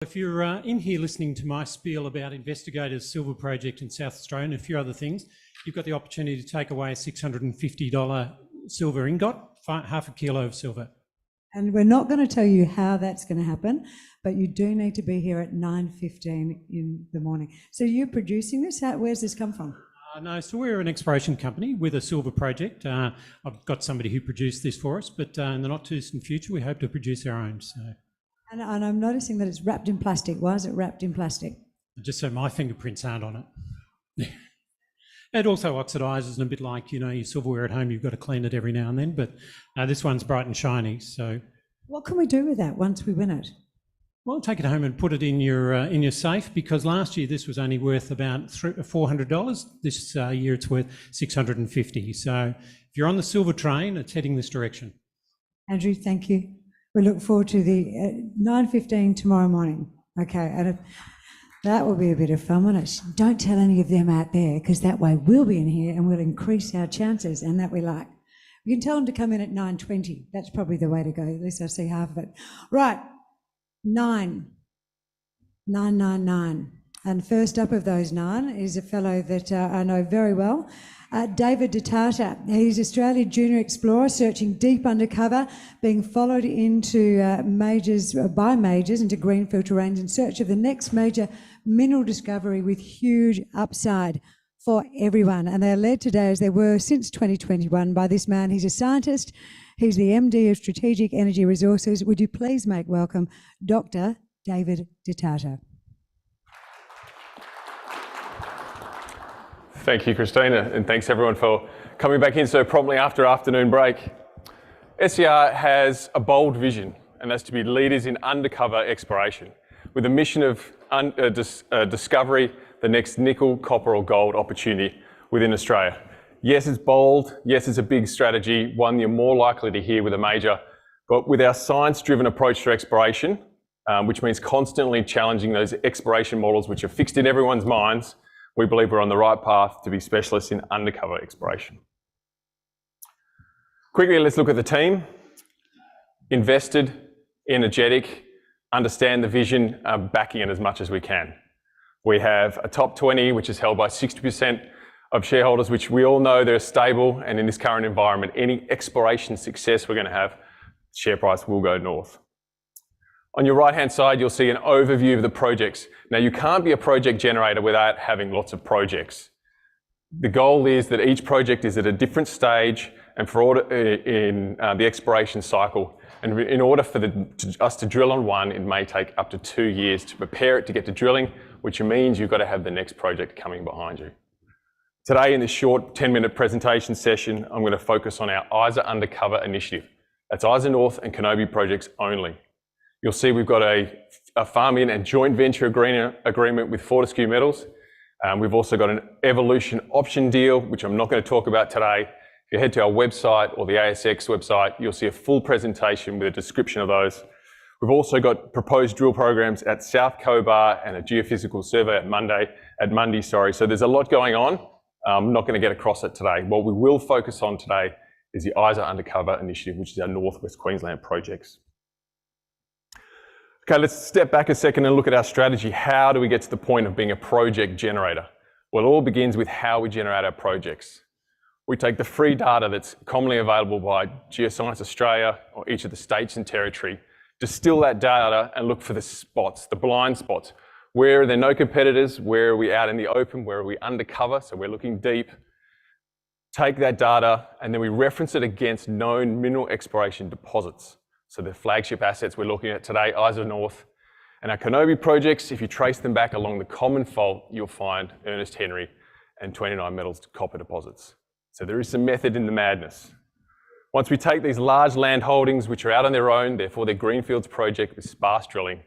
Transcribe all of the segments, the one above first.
If you're in here listening to my spiel about Investigator's silver project in South Australia and a few other things, you've got the opportunity to take away a $650 silver ingot, half a kilo of silver. And we're not going to tell you how that's going to happen, but you do need to be here at 9:15 in the morning. So you're producing this? Where's this come from? No, so we're an exploration company with a silver project. I've got somebody who produced this for us, but in the not too distant future, we hope to produce our own. So. And I'm noticing that it's wrapped in plastic. Why is it wrapped in plastic? Just so my fingerprints aren't on it. It also oxidises, and a bit like, you know, your silverware at home, you've got to clean it every now and then, but this one's bright and shiny. So, what can we do with that once we win it? Well, take it home and put it in your safe, because last year this was only worth about $400. This year it's worth $650. So if you're on the silver train, it's heading this direction. Andrew, thank you. We look forward to the 9:15 tomorrow morning. Okay, and that will be a bit of fun, won't it? Don't tell any of them out there, because that way we'll be in here and we'll increase our chances, and that we like. We can tell them to come in at 9:20. That's probably the way to go. At least I see half of it. Right, 999. And first up of those 9 is a fellow that I know very well, David Tata. He's Australian junior explorer searching deep undercover, being followed into by majors into greenfield terrains in search of the next major mineral discovery with huge upside for everyone. And they're led today, as they were since 2021, by this man. He's a scientist. He's the MD of Strategic Energy Resources. Would you please make welcome Dr. David Tata. Thank you, Christina, and thanks everyone for coming back in so promptly after afternoon break. SCR has a bold vision, and that's to be leaders in undercover exploration, with a mission of discovery the next nickel, copper or gold opportunity within Australia. Yes, it's bold. Yes, it's a big strategy, one you're more likely to hear with a major, but with our science-driven approach to exploration, which means constantly challenging those exploration models which are fixed in everyone's minds, we believe we're on the right path to be specialists in undercover exploration. Quickly, let's look at the team. Invested, energetic, understand the vision, backing it as much as we can. We have a top 20, which is held by 60% of shareholders, which we all know they're stable, and in this current environment, any exploration success we're going to have, share price will go north. On your right-hand side, you'll see an overview of the projects. Now, you can't be a project generator without having lots of projects. The goal is that each project is at a different stage and in the exploration cycle. And in order for us to drill on one, it may take up to 2 years to prepare it to get to drilling, which means you've got to have the next project coming behind you. Today, in this short 10-minute presentation session, I'm going to focus on our ISA Undercover initiative. That's ISA North and Kenobi projects only. You'll see we've got a farm-in and joint venture agreement with Fortescue Metals. We've also got an evolution option deal, which I'm not going to talk about today. If you head to our website or the ASX website, you'll see a full presentation with a description of those. We've also got proposed drill programs at South Cobar and a geophysical survey at Mundy. So there's a lot going on. I'm not going to get across it today. What we will focus on today is the ISA Undercover initiative, which is our Northwest Queensland projects. Okay, let's step back a second and look at our strategy. How do we get to the point of being a project generator? Well, it all begins with how we generate our projects. We take the free data that's commonly available by Geoscience Australia or each of the states and territory, distill that data and look for the spots, the blind spots. Where are there no competitors? Where are we out in the open? Where are we undercover? So we're looking deep. Take that data and then we reference it against known mineral exploration deposits. So the flagship assets we're looking at today, ISA North, and our Kenobi projects, if you trace them back along the common fault, you'll find Ernest Henry and 29 Metals copper deposits. So there is some method in the madness. Once we take these large land holdings, which are out on their own, therefore they're greenfields project with sparse drilling,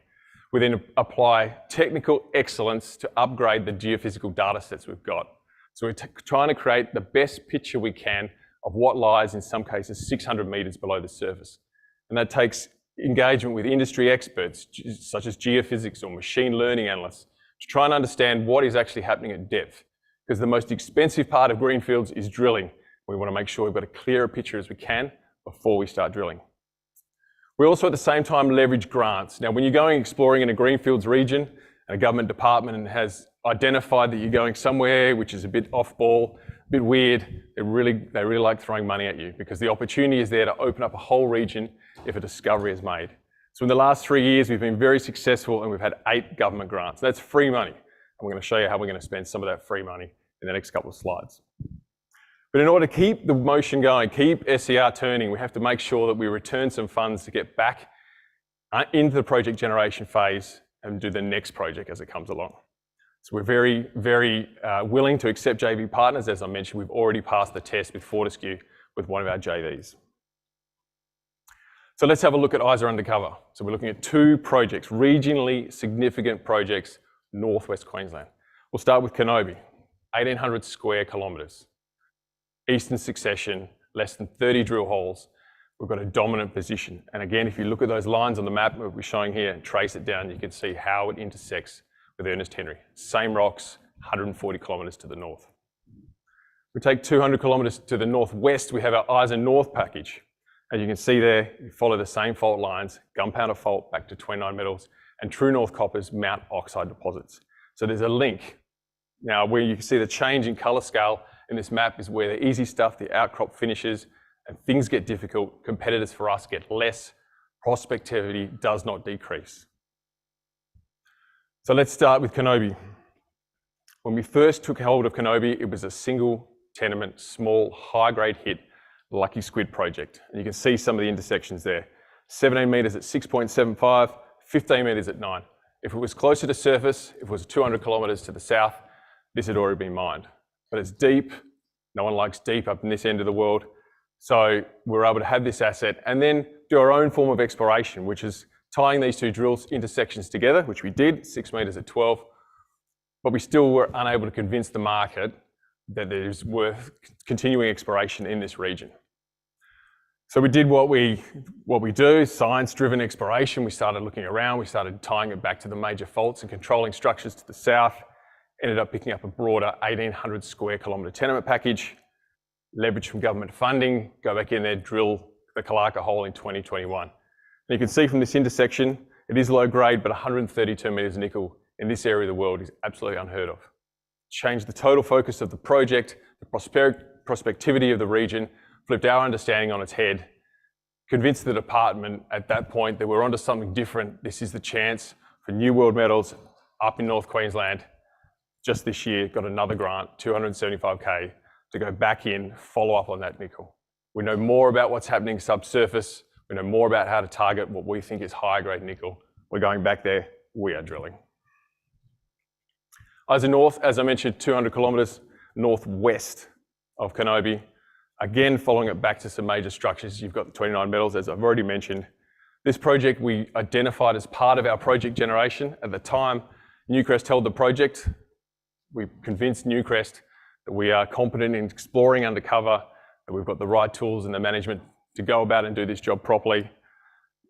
we then apply technical excellence to upgrade the geophysical data sets we've got. So we're trying to create the best picture we can of what lies in some cases 600 metres below the surface. And that takes engagement with industry experts, such as geophysics or machine learning analysts, to try and understand what is actually happening at depth. Because the most expensive part of greenfields is drilling. We want to make sure we've got a clearer picture as we can before we start drilling. We also at the same time leverage grants. Now, when you're going exploring in a greenfields region and a government department has identified that you're going somewhere which is a bit off-ball, a bit weird, they really like throwing money at you because the opportunity is there to open up a whole region if a discovery is made. So in the last 3 years, we've been very successful and we've had 8 government grants. That's free money. And we're going to show you how we're going to spend some of that free money in the next couple of slides. But in order to keep the motion going, keep SER turning, we have to make sure that we return some funds to get back into the project generation phase and do the next project as it comes along. So we're very, very willing to accept JV partners. As I mentioned, we've already passed the test with Fortescue with one of our JVs. So let's have a look at ISA Undercover. So we're looking at 2 projects, regionally significant projects, northwest Queensland. We'll start with Kenobi, 1,800 square kilometres. Eastern succession, less than 30 drill holes. We've got a dominant position. And again, if you look at those lines on the map that we're showing here and trace it down, you can see how it intersects with Ernest Henry. Same rocks, 140 kilometres to the north. We take 200 kilometres to the northwest, we have our ISA North package. As you can see there, you follow the same fault lines, Gunpowder Fault back to 29 Metals, and True North Copper's Mount Oxide deposits. So there's a link. Now, where you can see the change in colour scale in this map is where the easy stuff, the outcrop finishes, and things get difficult. Competitors for us get less. Prospectivity does not decrease. So let's start with Kenobi. When we first took hold of Kenobi, it was a single tenement, small, high-grade hit, Lucky Squid project. And you can see some of the intersections there. 17 metres at 6.75, 15 metres at 9. If it was closer to surface, if it was 200 kilometres to the south, this had already been mined. But it's deep. No one likes deep up in this end of the world. So we're able to have this asset and then do our own form of exploration, which is tying these 2 drill intersections together, which we did, 6 metres at 12. But we still were unable to convince the market that there's worth continuing exploration in this region. So we did what we do, science-driven exploration. We started looking around, we started tying it back to the major faults and controlling structures to the south, ended up picking up a broader 1,800 square kilometre tenement package, leverage from government funding, go back in there, drill the Kalaka hole in 2021. And you can see from this intersection, it is low grade, but 132 metres nickel in this area of the world is absolutely unheard of. Changed the total focus of the project, the prospectivity of the region, flipped our understanding on its head, convinced the department at that point that we're onto something different. This is the chance for New World Metals up in North Queensland. Just this year, got another grant, 275K, to go back in, follow up on that nickel. We know more about what's happening subsurface. We know more about how to target what we think is high grade nickel. We're going back there, we are drilling. ISA North, as I mentioned, 200 kilometres northwest of Kenobi. Again, following it back to some major structures. You've got the 29 Metals, as I've already mentioned. This project we identified as part of our project generation. At the time, Newcrest held the project. We convinced Newcrest that we are competent in exploring undercover, that we've got the right tools and the management to go about and do this job properly.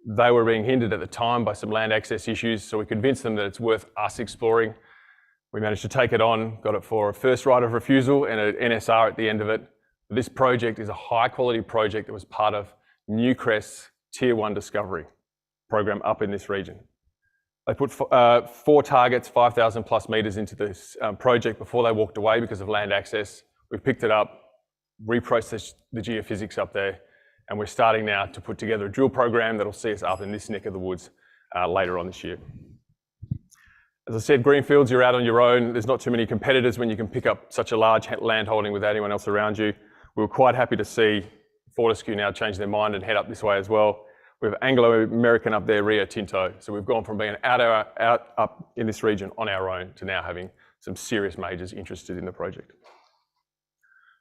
They were being hindered at the time by some land access issues, so we convinced them that it's worth us exploring. We managed to take it on, got it for a first right of refusal and an NSR at the end of it. This project is a high quality project that was part of Newcrest's Tier 1 discovery program up in this region. They put 4 targets, 5,000 plus metres into this project before they walked away because of land access. We've picked it up, reprocessed the geophysics up there, and we're starting now to put together a drill program that'll see us up in this neck of the woods later on this year. As I said, greenfields, you're out on your own. There's not too many competitors when you can pick up such a large land holding without anyone else around you. We were quite happy to see Fortescue now change their mind and head up this way as well. We have Anglo-American up there, Rio Tinto. So we've gone from being up in this region on our own to now having some serious majors interested in the project.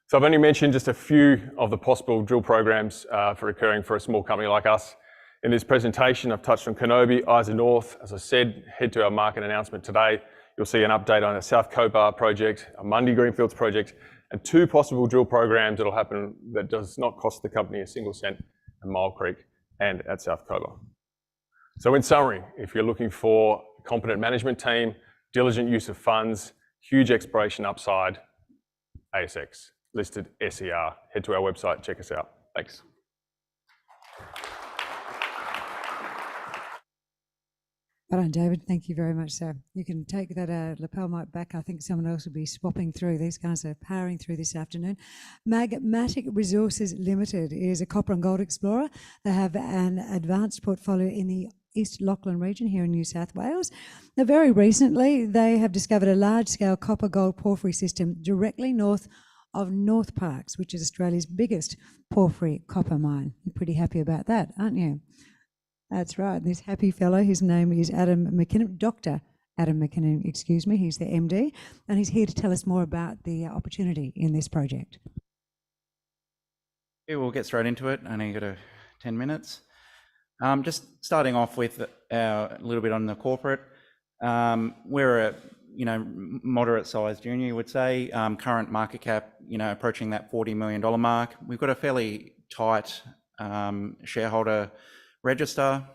So I've only mentioned just a few of the possible drill programs for occurring for a small company like us. In this presentation, I've touched on Kenobi, ISA North. As I said, head to our market announcement today. You'll see an update on the South Cobar project, a Mundy Greenfields project, and 2 possible drill programs that'll happen that does not cost the company a single cent at Mile Creek and at South Cobar. So in summary, if you're looking for a competent management team, diligent use of funds, huge exploration upside, ASX, listed SER, head to our website, check us out. Thanks. Well done, David. Thank you very much, sir. You can take that lapel mic back. I think someone else will be swapping through. These guys are powering through this afternoon. Magmatic Resources Ltd is a copper and gold explorer. They have an advanced portfolio in the East Lachlan region here in New South Wales. Now, very recently, they have discovered a large-scale copper-gold porphyry system directly north of North Parkes, which is Australia's biggest porphyry copper mine. You're pretty happy about that, aren't you? That's right. This happy fellow, his name is Adam McKinnon, Dr. Adam McKinnon, excuse me. He's the MD, and he's here to tell us more about the opportunity in this project. Yeah, we'll get straight into it. I only got 10 minutes. Just starting off with a little bit on the corporate. We're a moderate-sized junior, you would say. Current market cap, approaching that $40 million mark. We've got a fairly tight shareholder register,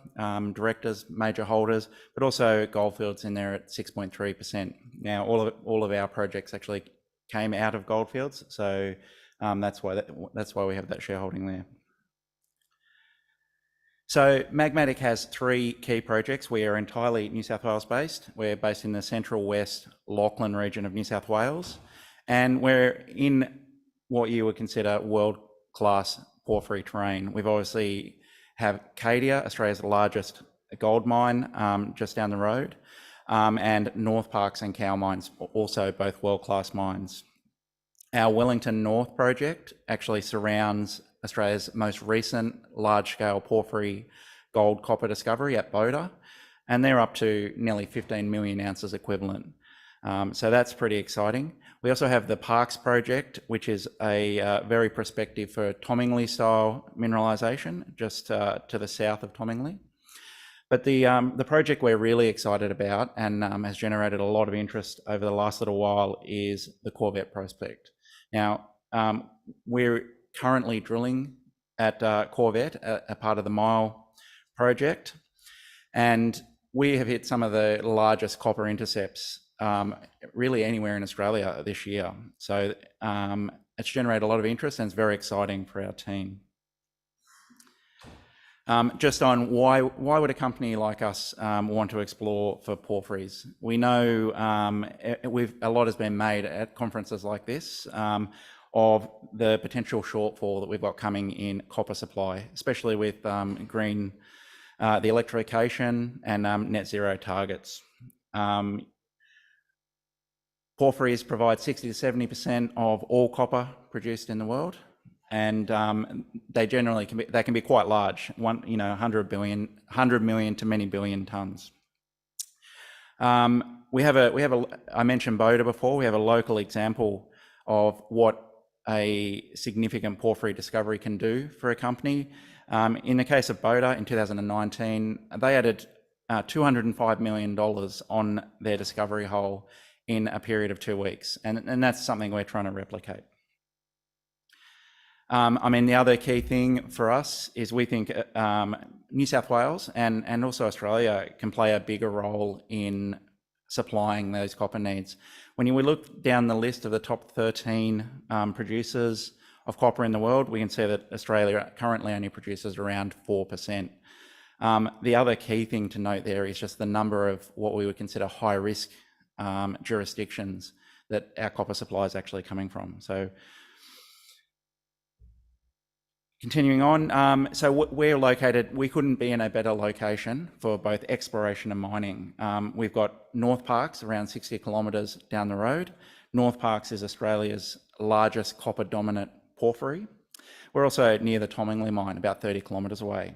directors, major holders, but also Goldfields in there at 6.3%. Now, all of our projects actually came out of Goldfields, so that's why we have that shareholding there. So Magmatic has 3 key projects. We are entirely New South Wales based. We're based in the central west Lachlan region of New South Wales, and we're in what you would consider world-class porphyry terrain. We've obviously have Cadia, Australia's largest gold mine, just down the road, and North Parkes and Cow mines, also both world-class mines. Our Wellington North project actually surrounds Australia's most recent large-scale porphyry gold copper discovery at Boda, and they're up to nearly 15 million ounces equivalent. So that's pretty exciting. We also have the Parkes project, which is a very prospective for Tomingley style mineralisation, just to the south of Tomingley. But the project we're really excited about and has generated a lot of interest over the last little while is the Corvette prospect. Now, we're currently drilling at Corvette, a part of the Mile project, and we have hit some of the largest copper intercepts really anywhere in Australia this year. So it's generated a lot of interest and it's very exciting for our team. Just on why would a company like us want to explore for porphyries? We know a lot has been made at conferences like this of the potential shortfall that we've got coming in copper supply, especially with the electrification and net zero targets. Porphyries provide 60 to 70% of all copper produced in the world, and they generally can be quite large. 100 million to many billion tons. I mentioned Boda before. We have a local example of what a significant porphyry discovery can do for a company. In the case of Boda in 2019, they added $205 million on their discovery hole in a period of 2 weeks, and that's something we're trying to replicate. The other key thing for us is we think New South Wales and also Australia can play a bigger role in supplying those copper needs. When we look down the list of the top 13 producers of copper in the world, we can see that Australia currently only produces around 4%. The other key thing to note there is just the number of what we would consider high risk jurisdictions that our copper supply is actually coming from. So continuing on, so we're located, we couldn't be in a better location for both exploration and mining. We've got North Parkes around 60 kilometres down the road. North Parkes is Australia's largest copper dominant porphyry. We're also near the Tomingley mine, about 30 kilometres away.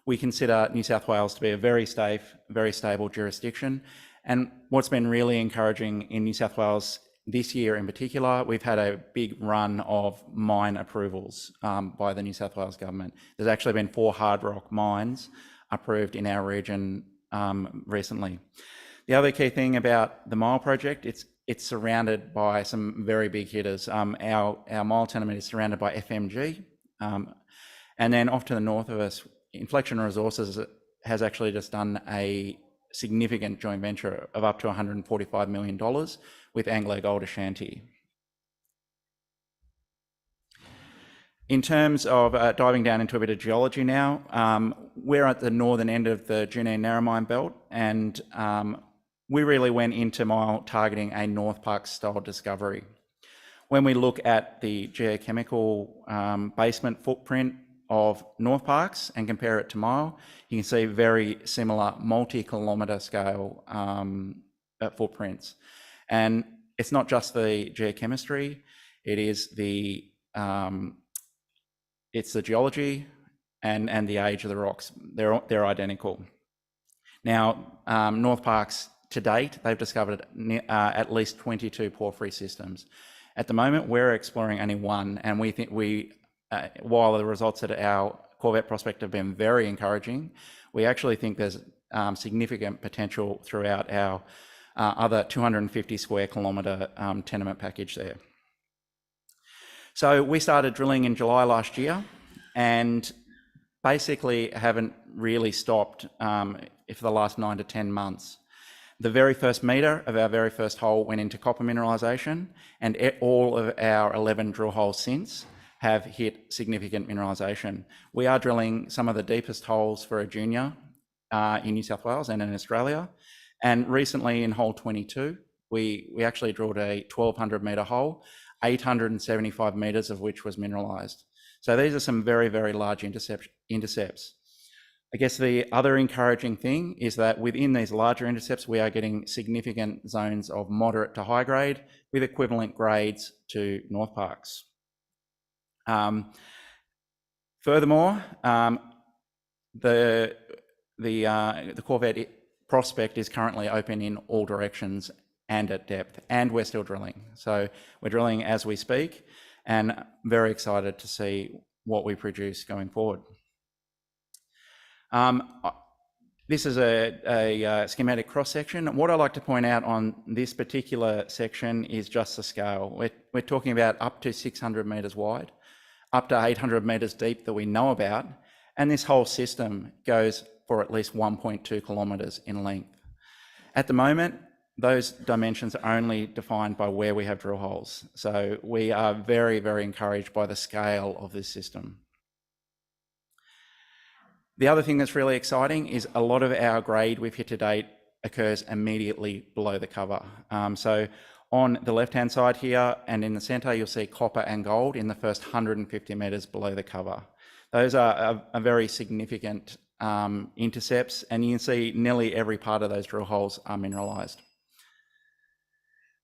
We consider New South Wales to be a very safe, very stable jurisdiction. And what's been really encouraging in New South Wales this year in particular, we've had a big run of mine approvals by the New South Wales government. There's actually been 4 hard rock mines approved in our region recently. The other key thing about the Mile project, it's surrounded by some very big hitters. Our Mile tenement is surrounded by FMG. And then off to the north of us, Inflection Resources has actually just done a significant joint venture of up to $145 million with AngloGold Ashanti. In terms of diving down into a bit of geology now, we're at the northern end of the Junine Narromine Belt, and we really went into Mile targeting a North Park style discovery. When we look at the geochemical basement footprint of North Parks and compare it to Mile, you can see very similar multi-kilometre scale footprints. And it's not just the geochemistry, it is it's the geology and the age of the rocks. They're identical. Now, North Parks to date, they've discovered at least 22 porphyry systems. At the moment, we're exploring only one, and we think while the results at our Corvette prospect have been very encouraging, we actually think there's significant potential throughout our other 250 square kilometre tenement package there. So we started drilling in July last year and basically haven't really stopped for the last 9 to 10 months. The very first metre of our very first hole went into copper mineralisation, and all of our 11 drill holes since have hit significant mineralisation. We are drilling some of the deepest holes for a junior in New South Wales and in Australia. And recently in hole 22, we actually drilled a 1,200 metre hole, 875 metres of which was mineralised. So these are some very, very large intercepts. I guess the other encouraging thing is that within these larger intercepts, we are getting significant zones of moderate to high grade with equivalent grades to North Parks. Furthermore, the Corvette prospect is currently open in all directions and at depth, and we're still drilling. So we're drilling as we speak, and very excited to see what we produce going forward. This is a schematic cross-section. What I like to point out on this particular section is just the scale. We're talking about up to 600 metres wide, up to 800 metres deep that we know about, and this whole system goes for at least 1.2 kilometres in length. At the moment, those dimensions are only defined by where we have drill holes. So we are very, very encouraged by the scale of this system. The other thing that's really exciting is a lot of our grade we've hit to date occurs immediately below the cover. So on the left-hand side here and in the centre, you'll see copper and gold in the first 150 metres below the cover. Those are a very significant intercepts, and you can see nearly every part of those drill holes are mineralised.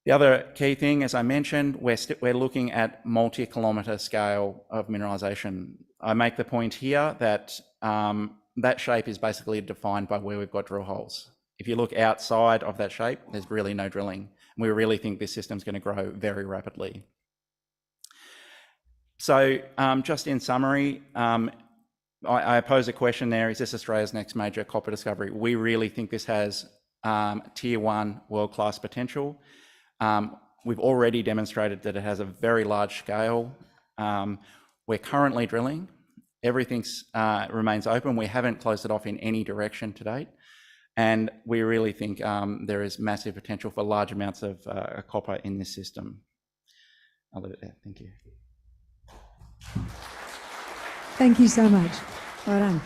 The other key thing, as I mentioned, we're looking at multi-kilometre scale of mineralisation. I make the point here that that shape is basically defined by where we've got drill holes. If you look outside of that shape, there's really no drilling. We really think this system's going to grow very rapidly. So just in summary, I pose a question there, is this Australia's next major copper discovery? We really think this has tier 1 world-class potential. We've already demonstrated that it has a very large scale. We're currently drilling. Everything remains open. We haven't closed it off in any direction to date. And we really think there is massive potential for large amounts of copper in this system. I'll leave it there. Thank you. Thank you so much. Well done.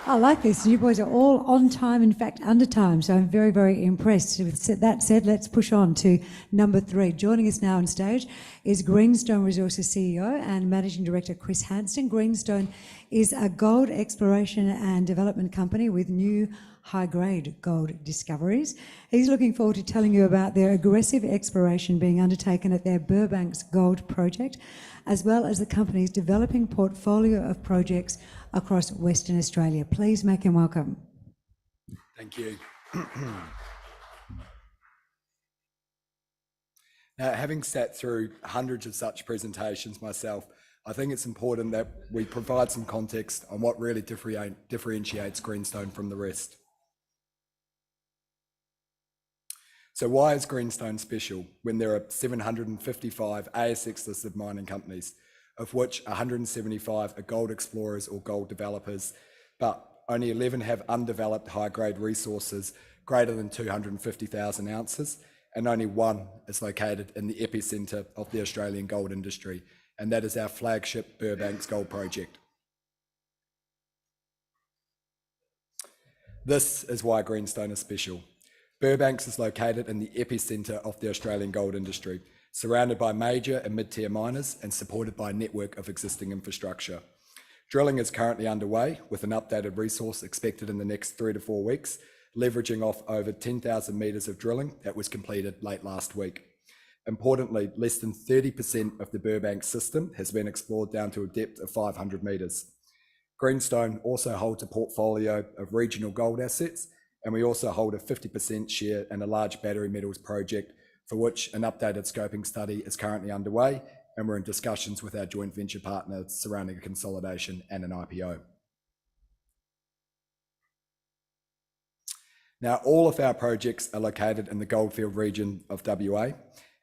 I like this. You boys are all on time, in fact, under time. So I'm very, very impressed. With that said, let's push on to number 3. Joining us now on stage is Greenstone Resources CEO and Managing Director Chris Hansen. Greenstone is a gold exploration and development company with new high-grade gold discoveries. He's looking forward to telling you about their aggressive exploration being undertaken at their Burbanks Gold Project, as well as the company's developing portfolio of projects across Western Australia. Please make him welcome. Thank you. Now, having sat through hundreds of such presentations myself, I think it's important that we provide some context on what really differentiates Greenstone from the rest. So why is Greenstone special when there are 755 ASX-listed mining companies, of which 175 are gold explorers or gold developers, but only 11 have undeveloped high-grade resources greater than 250,000 ounces, and only one is located in the epicentre of the Australian gold industry, and that is our flagship Burbanks Gold Project. This is why Greenstone is special. Burbanks is located in the epicentre of the Australian gold industry, surrounded by major and mid-tier miners and supported by a network of existing infrastructure. Drilling is currently underway with an updated resource expected in the next 3 to 4 weeks, leveraging off over 10,000 metres of drilling that was completed late last week. Importantly, less than 30% of the Burbanks system has been explored down to a depth of 500 metres. Greenstone also holds a portfolio of regional gold assets, and we also hold a 50% share in a large battery metals project for which an updated scoping study is currently underway, and we're in discussions with our joint venture partners surrounding a consolidation and an IPO. Now, all of our projects are located in the Goldfield region of WA.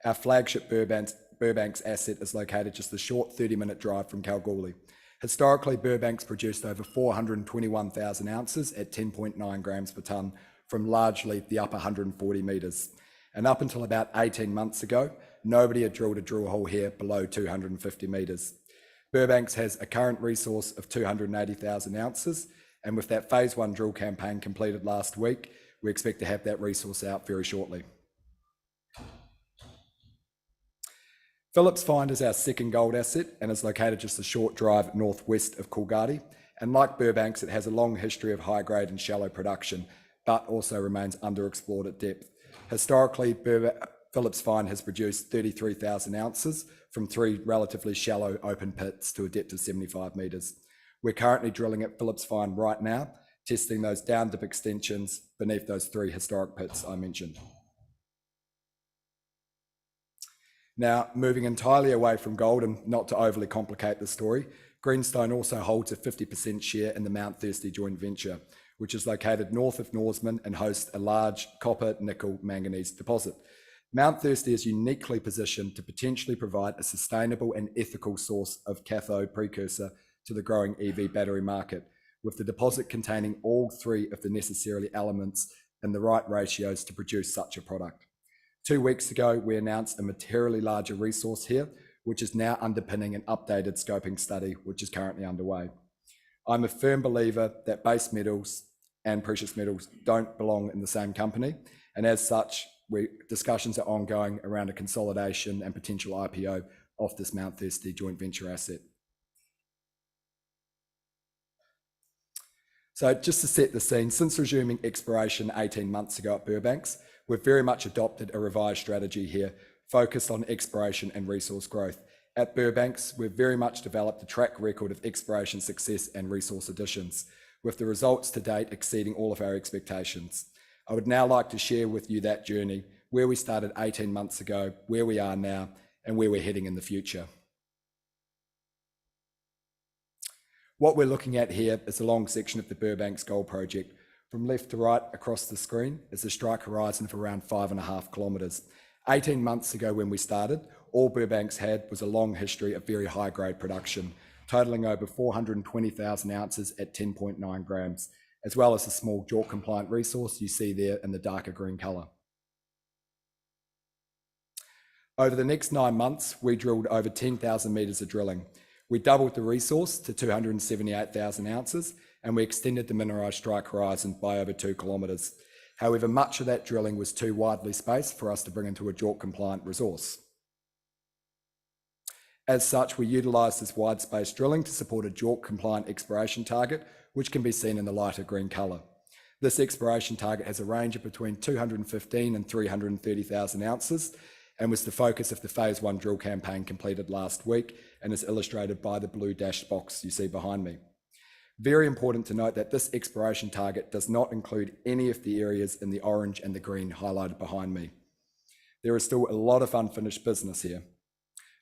Our flagship Burbanks asset is located just a short 30-minute drive from Kalgoorlie. Historically, Burbanks produced over 421,000 ounces at 10.9 grams per tonne from largely the upper 140 metres. And up until about 18 months ago, nobody had drilled a drill hole here below 250 metres. Burbanks has a current resource of 280,000 ounces, and with that phase 1 drill campaign completed last week, we expect to have that resource out very shortly. Phillips Find is our second gold asset and is located just a short drive northwest of Coolgardie. And like Burbanks, it has a long history of high grade and shallow production, but also remains underexplored at depth. Historically, Phillips Find has produced 33,000 ounces from 3 relatively shallow open pits to a depth of 75 metres. We're currently drilling at Phillips Find right now, testing those down dip extensions beneath those 3 historic pits I mentioned. Now, moving entirely away from gold and not to overly complicate the story, Greenstone also holds a 50% share in the Mount Thirsty joint venture, which is located north of Norseman and hosts a large copper, nickel, manganese deposit. Mount Thirsty is uniquely positioned to potentially provide a sustainable and ethical source of cathode precursor to the growing EV battery market, with the deposit containing all 3 of the necessary elements and the right ratios to produce such a product. 2 weeks ago, we announced a materially larger resource here, which is now underpinning an updated scoping study, which is currently underway. I'm a firm believer that base metals and precious metals don't belong in the same company, and as such, discussions are ongoing around a consolidation and potential IPO of this Mount Thirsty joint venture asset. So just to set the scene, since resuming exploration 18 months ago at Burbanks, we've very much adopted a revised strategy here, focused on exploration and resource growth. At Burbanks, we've very much developed a track record of exploration success and resource additions, with the results to date exceeding all of our expectations. I would now like to share with you that journey, where we started 18 months ago, where we are now, and where we're heading in the future. What we're looking at here is a long section of the Burbanks Gold Project. From left to right across the screen is a strike horizon of around 5.5 kilometres. 18 months ago when we started, all Burbanks had was a long history of very high grade production, totalling over 420,000 ounces at 10.9 grams, as well as a small JORC compliant resource you see there in the darker green colour. Over the next 9 months, we drilled over 10,000 metres of drilling. We doubled the resource to 278,000 ounces, and we extended the mineralised strike horizon by over 2 kilometres. However, much of that drilling was too widely spaced for us to bring into a JORC compliant resource. As such, we utilised this wide space drilling to support a JORC compliant exploration target, which can be seen in the lighter green colour. This exploration target has a range of between 215 and 330,000 ounces, and was the focus of the phase 1 drill campaign completed last week, and is illustrated by the blue dashed box you see behind me. Very important to note that this exploration target does not include any of the areas in the orange and the green highlighted behind me. There is still a lot of unfinished business here.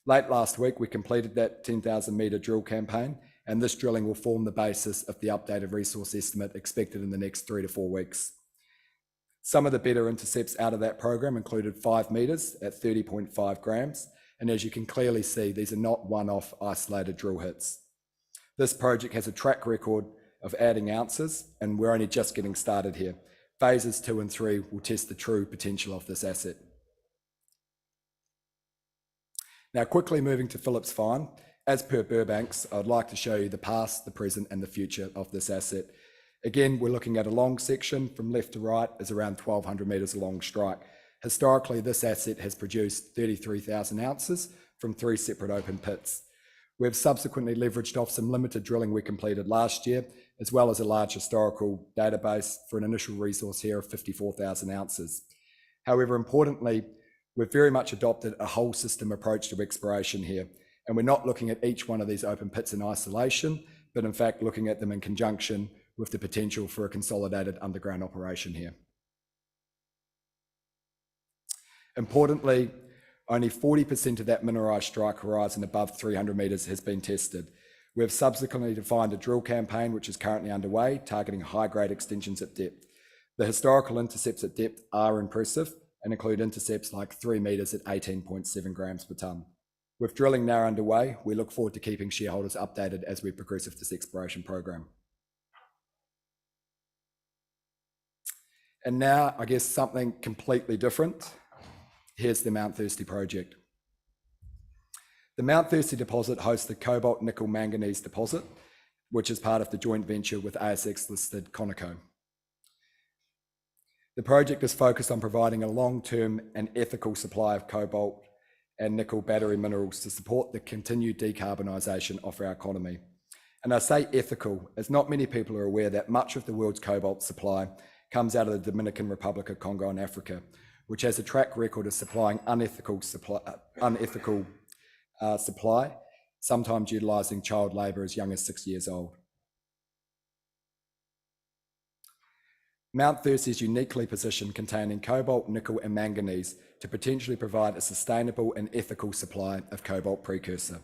Late last week, we completed that 10,000 metre drill campaign, and this drilling will form the basis of the updated resource estimate expected in the next 3 to 4 weeks. Some of the better intercepts out of that program included 5 metres at 30.5 grams, and as you can clearly see, these are not one-off isolated drill hits. This project has a track record of adding ounces, and we're only just getting started here. Phases 2 and 3 will test the true potential of this asset. Now, quickly moving to Phillips Fine, as per Burbanks, I'd like to show you the past, the present and the future of this asset. Again, we're looking at a long section from left to right is around 1,200 metres along strike. Historically, this asset has produced 33,000 ounces from 3 separate open pits. We've subsequently leveraged off some limited drilling we completed last year, as well as a large historical database for an initial resource here of 54,000 ounces. However, importantly, we've very much adopted a whole system approach to exploration here, and we're not looking at each one of these open pits in isolation, but in fact looking at them in conjunction with the potential for a consolidated underground operation here. Importantly, only 40% of that mineralised strike horizon above 300 metres has been tested. We have subsequently defined a drill campaign which is currently underway, targeting high-grade extensions at depth. The historical intercepts at depth are impressive and include intercepts like 3 metres at 18.7 grams per tonne. With drilling now underway, we look forward to keeping shareholders updated as we progress with this exploration program. And now, I guess something completely different. Here's the Mount Thirsty project. The Mount Thirsty deposit hosts the cobalt nickel manganese deposit, which is part of the joint venture with ASX listed Conoco. The project is focused on providing a long-term and ethical supply of cobalt and nickel battery minerals to support the continued decarbonisation of our economy. And I say ethical, as not many people are aware that much of the world's cobalt supply comes out of the Dominican Republic of Congo in Africa, which has a track record of supplying unethical supply, sometimes utilising child labour as young as 6 years old. Mount Thirsty is uniquely positioned containing cobalt, nickel and manganese to potentially provide a sustainable and ethical supply of cobalt precursor.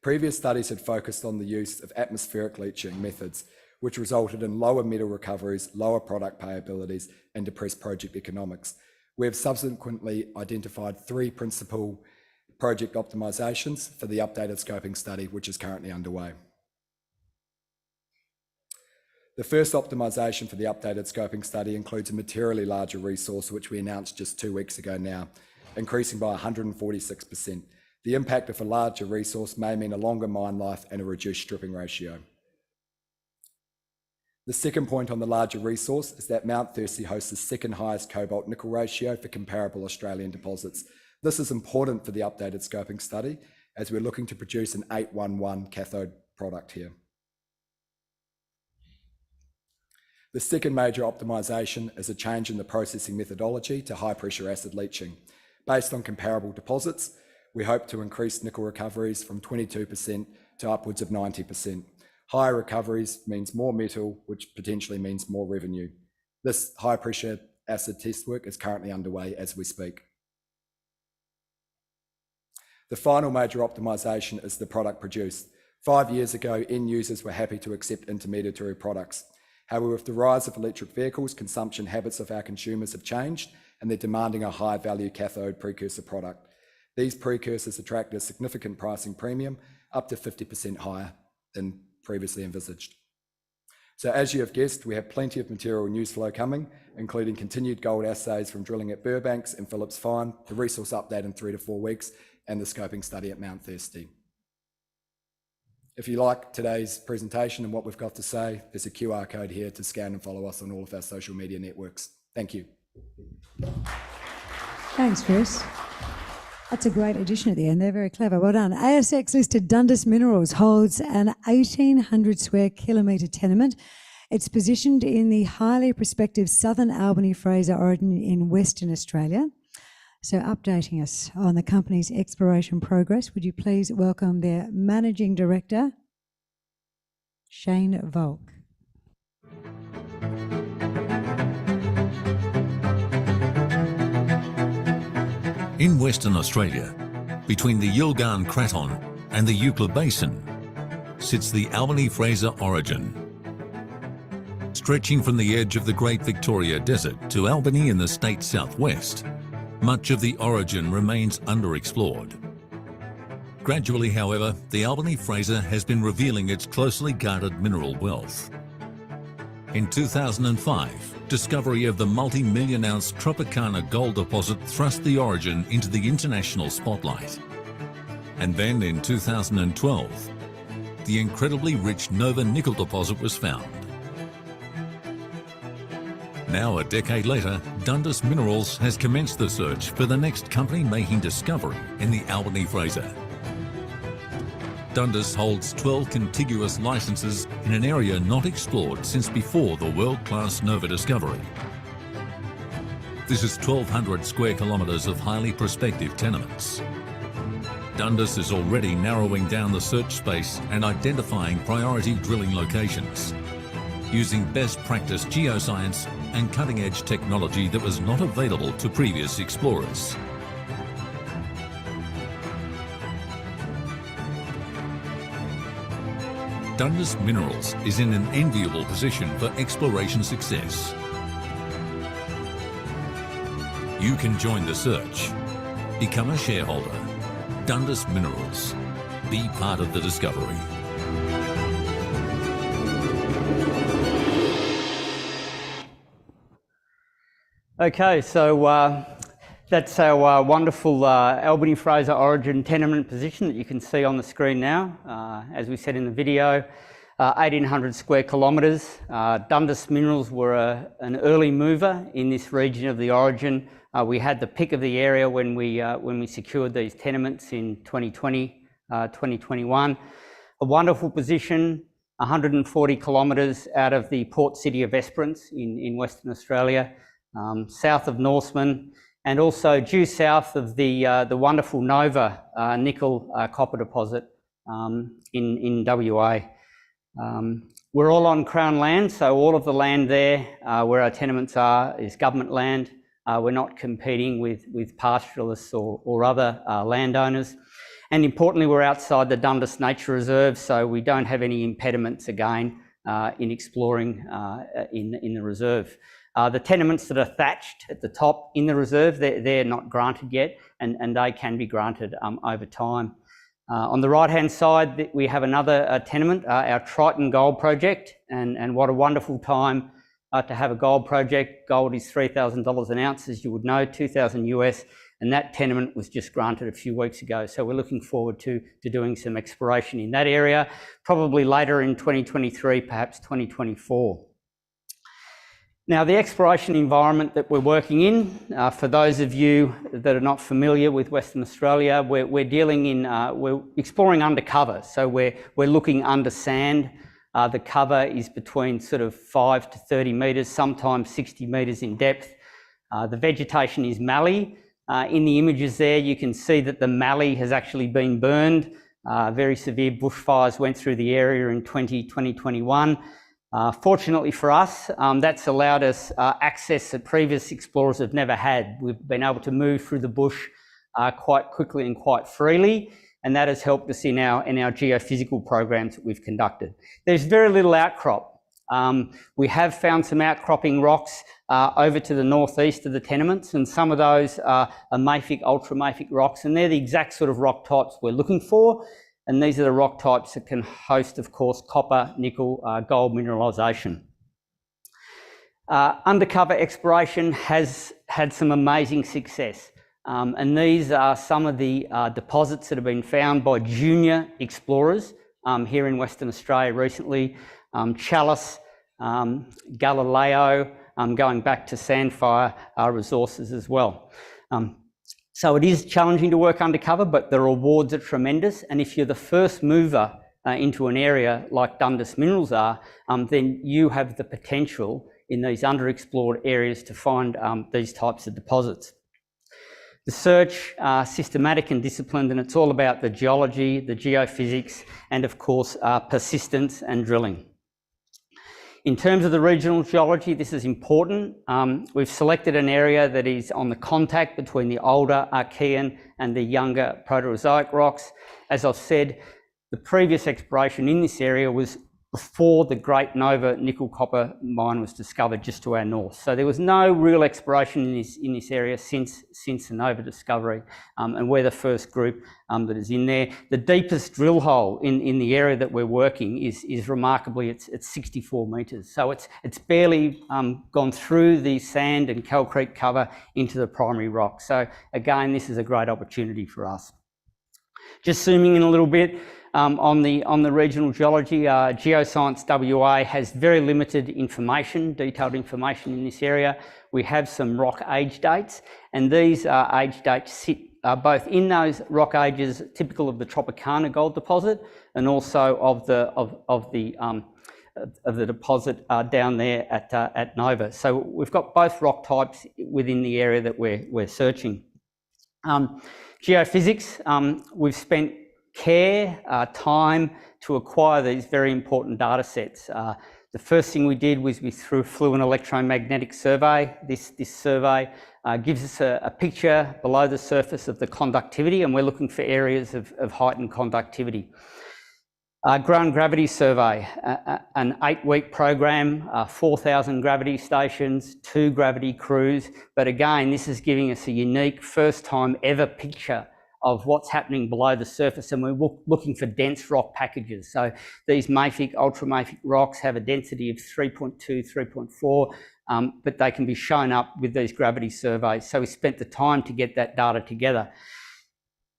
Previous studies had focused on the use of atmospheric leaching methods, which resulted in lower metal recoveries, lower product payabilities and depressed project economics. We have subsequently identified 3 principal project optimisations for the updated scoping study, which is currently underway. The first optimisation for the updated scoping study includes a materially larger resource, which we announced just 2 weeks ago now, increasing by 146%. The impact of a larger resource may mean a longer mine life and a reduced stripping ratio. The second point on the larger resource is that Mount Thirsty hosts the second highest cobalt nickel ratio for comparable Australian deposits. This is important for the updated scoping study as we're looking to produce an 811 cathode product here. The second major optimisation is a change in the processing methodology to high pressure acid leaching. Based on comparable deposits, we hope to increase nickel recoveries from 22% to upwards of 90%. Higher recoveries means more metal, which potentially means more revenue. This high pressure acid test work is currently underway as we speak. The final major optimisation is the product produced. 5 years ago, end users were happy to accept intermediary products. However, with the rise of electric vehicles, consumption habits of our consumers have changed and they're demanding a high value cathode precursor product. These precursors attract a significant pricing premium, up to 50% higher than previously envisaged. So as you have guessed, we have plenty of material news flow coming, including continued gold assays from drilling at Burbanks and Phillips Fine, the resource update in 3 to 4 weeks, and the scoping study at Mount Thirsty. If you like today's presentation and what we've got to say, there's a QR code here to scan and follow us on all of our social media networks. Thank you. Thanks, Chris. That's a great addition at the end. They're very clever. Well done. ASX listed Dundas Minerals holds an 1,800 square kilometre tenement. It's positioned in the highly prospective Southern Albany Fraser Origin in Western Australia. So updating us on the company's exploration progress, would you please welcome their Managing Director, Shane Volk. In Western Australia, between the Yilgarn Craton and the Eucla Basin, sits the Albany Fraser Origin. Stretching from the edge of the Great Victoria Desert to Albany in the state's southwest, much of the origin remains underexplored. Gradually, however, the Albany Fraser has been revealing its closely guarded mineral wealth. In 2005, discovery of the multi-million-ounce Tropicana gold deposit thrust the origin into the international spotlight. And then in 2012, the incredibly rich Nova nickel deposit was found. Now, a decade later, Dundas Minerals has commenced the search for the next company making discovery in the Albany Fraser. Dundas holds 12 contiguous licenses in an area not explored since before the world-class Nova discovery. This is 1,200 square kilometres of highly prospective tenements. Dundas is already narrowing down the search space and identifying priority drilling locations, using best practice geoscience and cutting-edge technology that was not available to previous explorers. Dundas Minerals is in an enviable position for exploration success. You can join the search. Become a shareholder. Dundas Minerals. Be part of the discovery. Okay, so that's our wonderful Albany Fraser origin tenement position that you can see on the screen now. As we said in the video, 1,800 square kilometres. Dundas Minerals were an early mover in this region of the origin. We had the pick of the area when we secured these tenements in 2020, 2021. A wonderful position, 140 kilometres out of the port city of Esperance in Western Australia. South of Norseman, and also due south of the wonderful Nova nickel copper deposit in WA. We're all on Crown land, so all of the land there where our tenements are is government land. We're not competing with pastoralists or other landowners. And importantly, we're outside the Dundas Nature Reserve, so we don't have any impediments again in exploring in the reserve. The tenements that are thatched at the top in the reserve, they're not granted yet, and they can be granted over time. On the right-hand side, we have another tenement, our Triton Gold Project, and what a wonderful time to have a gold project. Gold is $3,000 an ounce, as you would know, 2,000 US, and that tenement was just granted a few weeks ago. So we're looking forward to doing some exploration in that area, probably later in 2023, perhaps 2024. Now, the exploration environment that we're working in, for those of you that are not familiar with Western Australia, we're dealing in, we're exploring undercover. So we're looking under sand. The cover is between sort of 5 to 30 metres, sometimes 60 metres in depth. The vegetation is mallee. In the images there, you can see that the mallee has actually been burned. Very severe bushfires went through the area in 2021. Fortunately for us, that's allowed us access that previous explorers have never had. We've been able to move through the bush quite quickly and quite freely, and that has helped us in our geophysical programs that we've conducted. There's very little outcrop. We have found some outcropping rocks over to the northeast of the tenements, and some of those are mafic, ultramafic rocks, and they're the exact sort of rock types we're looking for. And these are the rock types that can host, of course, copper, nickel, gold mineralisation. Undercover exploration has had some amazing success. And these are some of the deposits that have been found by junior explorers here in Western Australia recently. Chalice, Galileo, going back to Sandfire Resources as well. So it is challenging to work undercover, but the rewards are tremendous. And if you're the first mover into an area like Dundas Minerals are, then you have the potential in these underexplored areas to find these types of deposits. The search, systematic and disciplined, and it's all about the geology, the geophysics, and of course, persistence and drilling. In terms of the regional geology, this is important. We've selected an area that is on the contact between the older Archean and the younger Proterozoic rocks. As I've said, the previous exploration in this area was before the Great Nova nickel copper mine was discovered just to our north. So there was no real exploration in this area since the Nova discovery, and we're the first group that is in there. The deepest drill hole in the area that we're working is remarkably, it's 64 metres. So it's barely gone through the sand and calcrete cover into the primary rock. So again, this is a great opportunity for us. Just zooming in a little bit on the regional geology, Geoscience WA has very limited information, detailed information in this area. We have some rock age dates, and these age dates sit both in those rock ages typical of the Tropicana gold deposit, and also of the deposit down there at Nova. So we've got both rock types within the area that we're searching. Geophysics, we've spent care, time to acquire these very important data sets. The first thing we did was we flew an electromagnetic survey. This survey gives us a picture below the surface of the conductivity, and we're looking for areas of heightened conductivity. Ground gravity survey, an 8-week program, 4,000 gravity stations, 2 gravity crews. But again, this is giving us a unique first time ever picture of what's happening below the surface, and we're looking for dense rock packages. So these mafic, ultramafic rocks have a density of 3.2, 3.4, but they can be shown up with these gravity surveys. So we spent the time to get that data together.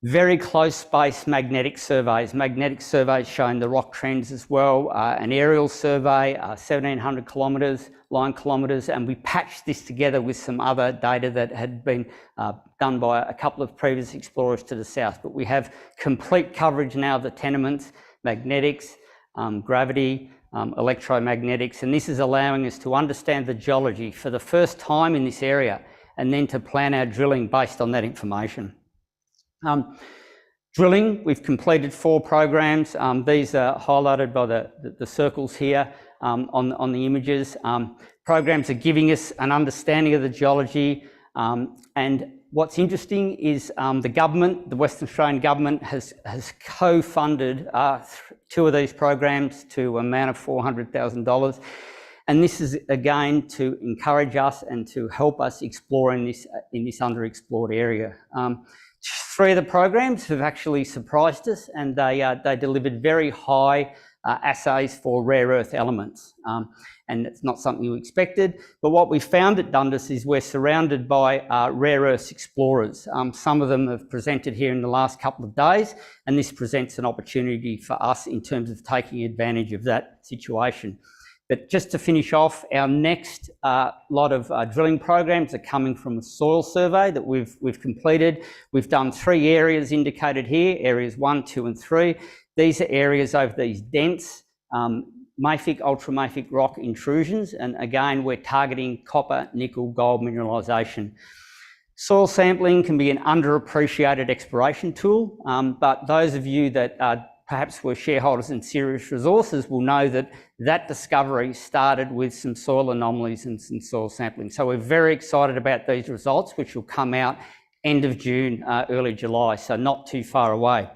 Very close space magnetic surveys. Magnetic surveys showing the rock trends as well. An aerial survey, 1,700 kilometres, line kilometres, and we patched this together with some other data that had been done by a couple of previous explorers to the south. But we have complete coverage now of the tenements, magnetics, gravity, electromagnetics, and this is allowing us to understand the geology for the first time in this area, and then to plan our drilling based on that information. Drilling, we've completed 4 programs. These are highlighted by the circles here on the images. Programs are giving us an understanding of the geology, and what's interesting is the government, the Western Australian government, has co-funded 2 of these programs to an amount of $400,000. And this is again to encourage us and to help us explore in this underexplored area. 3 of the programs have actually surprised us, and they delivered very high assays for rare earth elements. And it's not something you expected, but what we found at Dundas is we're surrounded by rare earths explorers. Some of them have presented here in the last couple of days, and this presents an opportunity for us in terms of taking advantage of that situation. But just to finish off, our next lot of drilling programs are coming from a soil survey that we've completed. We've done 3 areas indicated here, areas 1, 2 and 3. These are areas over these dense mafic, ultramafic rock intrusions, and again we're targeting copper, nickel, gold mineralisation. Soil sampling can be an underappreciated exploration tool, but those of you that perhaps were shareholders in Sirius Resources will know that that discovery started with some soil anomalies and some soil sampling. So we're very excited about these results, which will come out end of June, early July, so not too far away.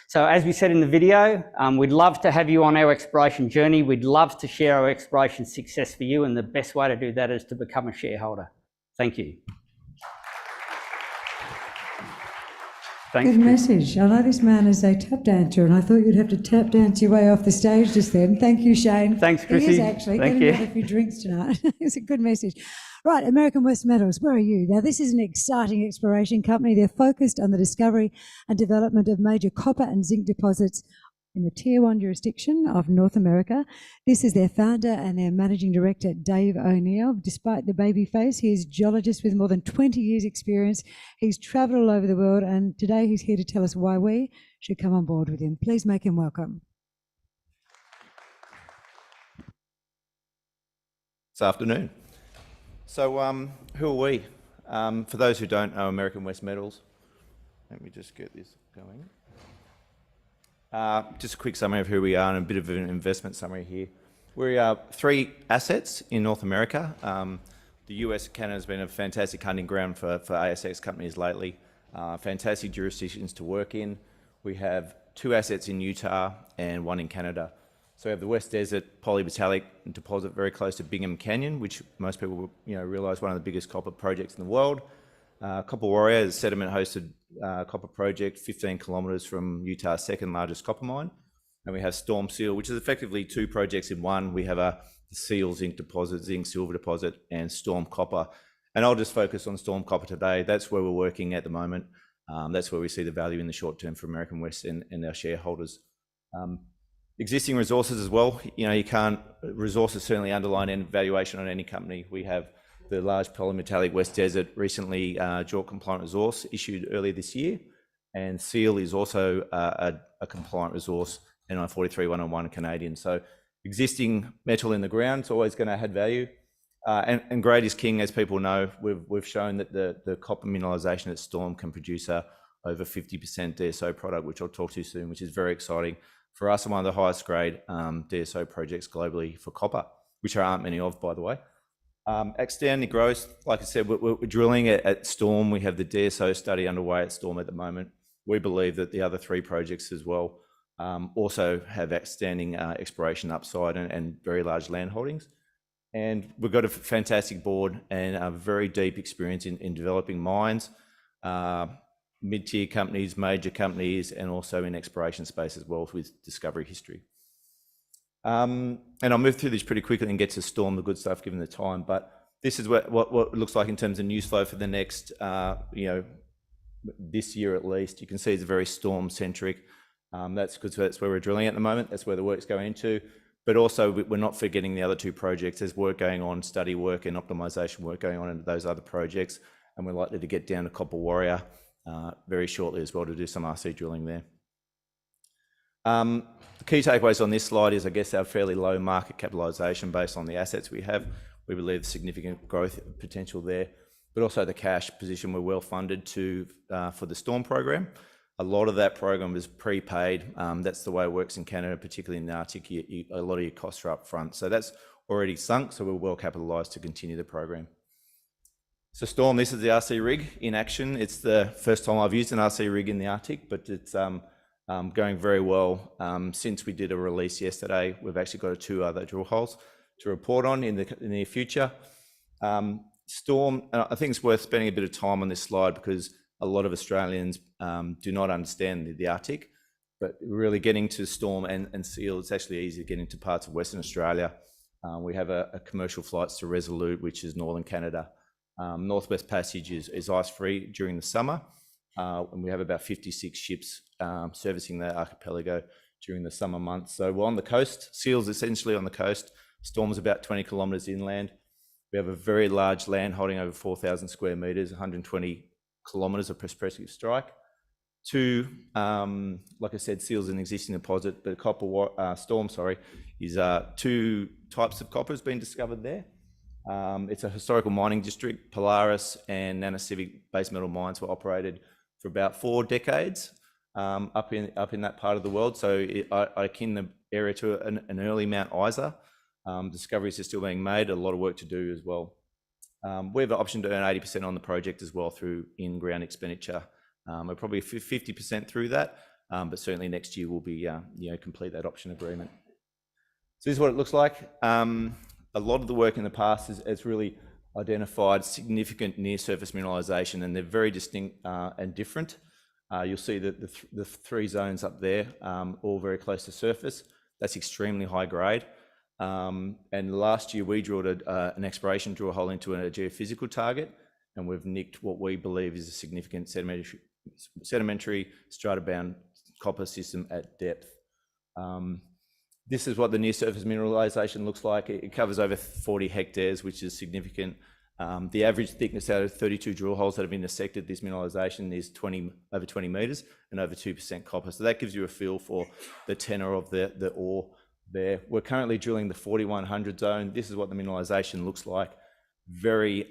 So as we said in the video, we'd love to have you on our exploration journey. We'd love to share our exploration success for you, and the best way to do that is to become a shareholder. Thank you. Thanks, Good message. I know this man is a tap dancer, and I thought you'd have to tap dance your way off the stage just then. Thank you, Shane. Thanks, Chrissy. He is actually. Thank Get you. him a few drinks tonight. It's a good message. Right, American West Metals, where are you? Now, this is an exciting exploration company. They're focused on the discovery and development of major copper and zinc deposits in the Tier 1 jurisdiction of North America. This is their founder and their managing director, Dave O'Neill. Despite the baby face, he is a geologist with more than 20 years experience. He's travelled all over the world, and today he's here to tell us why we should come on board with him. Please make him welcome. This afternoon. So who are we? For those who don't know American West Metals, let me just get this going. Just a quick summary of who we are and a bit of an investment summary here. We are 3 assets in North America. The US and Canada has been a fantastic hunting ground for ASX companies lately. Fantastic jurisdictions to work in. We have 2 assets in Utah and 1 in Canada. So we have the West Desert polymetallic deposit very close to Bingham Canyon, which most people realise one of the biggest copper projects in the world. Copper Warrior is a sediment-hosted copper project, 15 kilometres from Utah's 2nd largest copper mine. And we have Storm Seal, which is effectively 2 projects in one. We have the Seal zinc deposit, zinc silver deposit, and Storm Copper. And I'll just focus on Storm Copper today. That's where we're working at the moment. That's where we see the value in the short term for American West and our shareholders. Existing resources as well, you can't, resources certainly underline any valuation on any company. We have the large polymetallic West Desert, recently JORC compliant resource issued earlier this year, and Seal is also a compliant resource, NI 43-101 Canadian. So existing metal in the ground is always going to add value. And grade is king, as people know. We've shown that the copper mineralisation at Storm can produce over 50% DSO product, which I'll talk to soon, which is very exciting for us, and one of the highest grade DSO projects globally for copper, which there aren't many of, by the way. Outstanding growth, like I said, we're drilling at Storm. We have the DSO study underway at Storm at the moment. We believe that the other 3 projects as well also have outstanding exploration upside and very large land holdings. And we've got a fantastic board and a very deep experience in developing mines, mid-tier companies, major companies, and also in exploration space as well with discovery history. And I'll move through this pretty quickly and get to Storm, the good stuff given the time, but this is what it looks like in terms of news flow for the next, this year at least. You can see it's very Storm-centric. That's good, so that's where we're drilling at the moment. That's where the work's going into. But also, we're not forgetting the other 2 projects. There's work going on, study work and optimisation work going on into those other projects, and we're likely to get down to Copper Warrior very shortly as well to do some RC drilling there. The key takeaways on this slide is, I guess, our fairly low market capitalisation based on the assets we have. We believe significant growth potential there, but also the cash position. We're well funded for the Storm program. A lot of that program is prepaid. That's the way it works in Canada, particularly in the Arctic. A lot of your costs are up front. So that's already sunk, so we're well capitalised to continue the program. So Storm, this is the RC rig in action. It's the first time I've used an RC rig in the Arctic, but it's going very well. Since we did a release yesterday, we've actually got 2 other drill holes to report on in the near future. Storm, I think it's worth spending a bit of time on this slide because a lot of Australians do not understand the Arctic, but really getting to Storm and Seal, it's actually easy to get into parts of Western Australia. We have a commercial flights to Resolute, which is northern Canada. Northwest Passage is ice-free during the summer, and we have about 56 ships servicing the archipelago during the summer months. So we're on the coast. Seal's essentially on the coast. Storm's about 20 kilometres inland. We have a very large land holding over 4,000 square metres, 120 kilometres of prospective strike. 2, like I said, Seal's an existing deposit, but Storm, is 2 types of copper has been discovered there. It's a historical mining district. Polaris and Nanoscivic base metal mines were operated for about 4 decades up in that part of the world. So I akin the area to an early Mount Isa. Discoveries are still being made, a lot of work to do as well. We have the option to earn 80% on the project as well through in-ground expenditure. We're probably 50% through that, but certainly next year we'll be complete that option agreement. So this is what it looks like. A lot of the work in the past has really identified significant near-surface mineralisation, and they're very distinct and different. You'll see that the 3 zones up there, all very close to surface. That's extremely high grade. And last year we drilled an exploration drill hole into a geophysical target, and we've nicked what we believe is a significant sedimentary strata-bound copper system at depth. This is what the near-surface mineralisation looks like. It covers over 40 hectares, which is significant. The average thickness out of 32 drill holes that have intersected this mineralisation is over 20 metres and over 2% copper. So that gives you a feel for the tenor of the ore there. We're currently drilling the 4100 zone. This is what the mineralisation looks like. Very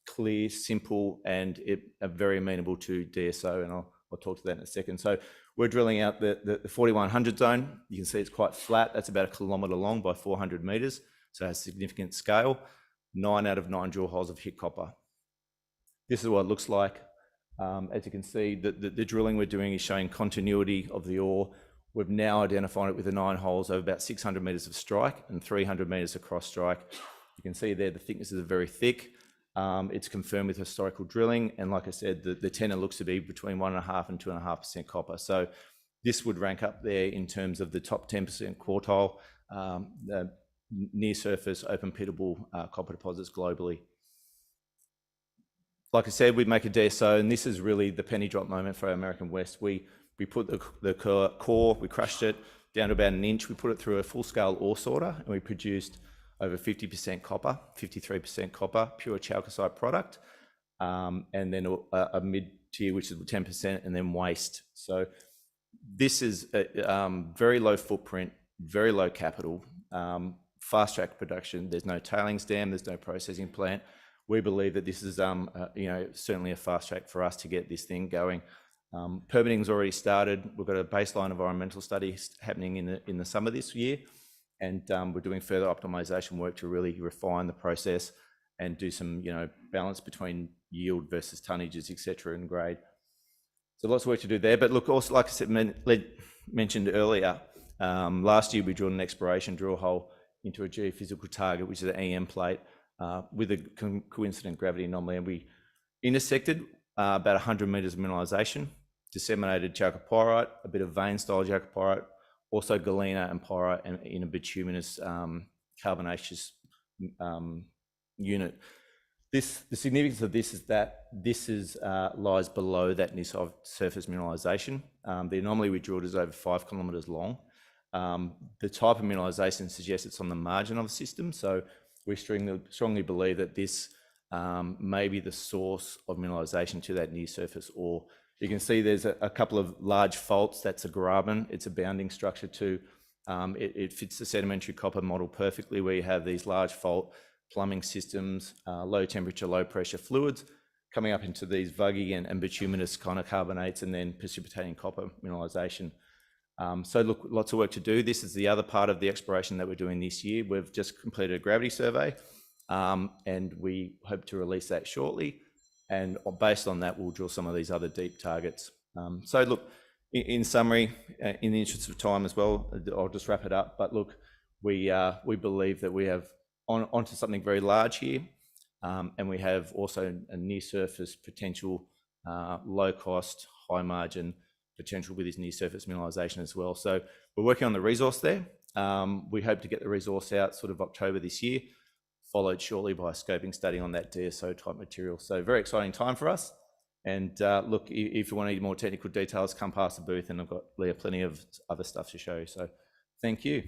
clear, simple, and very amenable to DSO, and I'll talk to that in a second. So we're drilling out the 4100 zone. You can see it's quite flat. That's about 1 kilometre long by 400 metres, so it has significant scale. 9 out of 9 drill holes have hit copper. This is what it looks like. As you can see, the drilling we're doing is showing continuity of the ore. We've now identified it with the 9 holes over about 600 metres of strike and 300 metres across strike. You can see there the thicknesses are very thick. It's confirmed with historical drilling, and like I said, the tenor looks to be between 1.5% and 2.5% copper. So this would rank up there in terms of the top 10% quartile, near surface open pittable copper deposits globally. like I said, we make a DSO, and this is really the penny drop moment for our American West. We put the core, we crushed it down to about an inch. We put it through a full-scale ore sorter, and we produced over 50% copper, 53% copper, pure chalcocite product, and then a mid-tier, which is 10%, and then waste. So this is a very low footprint, very low capital, fast-track production. There's no tailings dam, there's no processing plant. We believe that this is certainly a fast track for us to get this thing going. Permitting's already started. We've got a baseline environmental study happening in the summer this year, and we're doing further optimization work to really refine the process and do some balance between yield versus tonnages, etc., and grade. So lots of work to do there. But look, also, like I said, mentioned earlier, last year we drilled an exploration drill hole into a geophysical target, which is an EM plate, with a coincident gravity anomaly, and we intersected about 100 meters of mineralization, disseminated chalcopyrite, a bit of vein-style chalcopyrite, also galena and pyrite, and in a bituminous carbonaceous unit. The significance of this is that this lies below that near surface mineralization. The anomaly we drilled is over 5 kilometers long. The type of mineralization suggests it's on the margin of the system, so we strongly believe that this may be the source of mineralization to that near surface ore. You can see there's a couple of large faults. That's a graben. It's a bounding structure too. It fits the sedimentary copper model perfectly, where you have these large fault plumbing systems, low temperature, low pressure fluids coming up into these vuggy and bituminous kind of carbonates, and then precipitating copper mineralization. So look, lots of work to do. This is the other part of the exploration that we're doing this year. We've just completed a gravity survey, and we hope to release that shortly. And based on that, we'll drill some of these other deep targets. So look, in summary, in the interest of time as well, I'll just wrap it up. But look, we believe that we have onto something very large here, and we have also a near surface potential, low cost, high margin potential with this near surface mineralization as well. So we're working on the resource there. We hope to get the resource out sort of October this year, followed shortly by a scoping study on that DSO type material. So very exciting time for us. And look, if you want any more technical details, come past the booth, and I've got plenty of other stuff to show you. So thank you.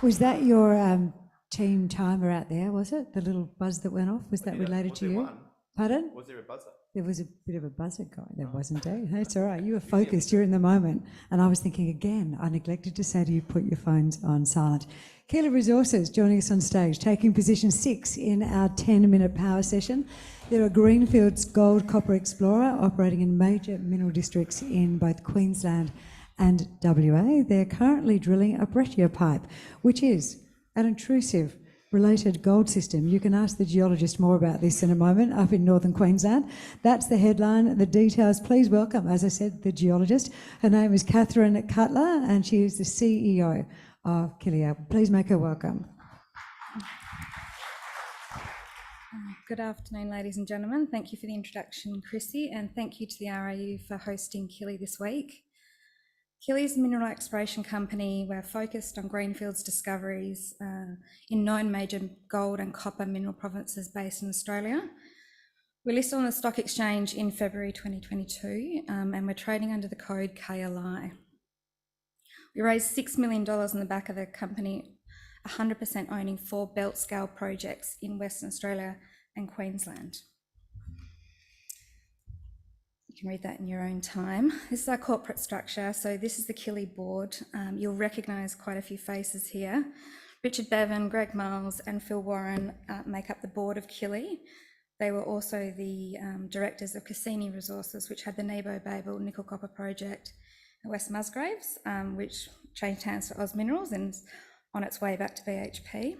Was that your team timer out there, was it? The little buzz that went off, was that related to you? Pardon? Was there a buzzer? There was a bit of a buzzer going. There wasn't, eh? That's all right. You were focused. You're in the moment. And I was thinking again, I neglected to say to you, put your phones on silent. Killi Resources joining us on stage, taking position 6 in our 10-minute power session. They're a greenfields gold copper explorer operating in major mineral districts in both Queensland and WA. They're currently drilling a breccia pipe, which is an intrusive related gold system. You can ask the geologist more about this in a moment up in northern Queensland. That's the headline. The details, please welcome, as I said, the geologist. Her name is Kathryn Cutler, and she is the CEO of Killi. Please make her welcome. Good afternoon, ladies and gentlemen. Thank you for the introduction, Chrissy, and thank you to the RIU for hosting Killi this week. Killi is a mineral exploration company. We're focused on greenfields discoveries in known major gold and copper mineral provinces based in Australia. We listed on the stock exchange in February 2022, and we're trading under the code KLI. We raised $6 million on the back of the company 100% owning 4 belt scale projects in Western Australia and Queensland. You can read that in your own time. This is our corporate structure. So this is the Killi board. You'll recognise quite a few faces here. Richard Bevan, Greg Miles and Phil Warren make up the board of Killi. They were also the directors of Killi Resources, which had the Nebo Babel nickel copper project at West Musgraves, which changed hands to Oz Minerals and is on its way back to BHP.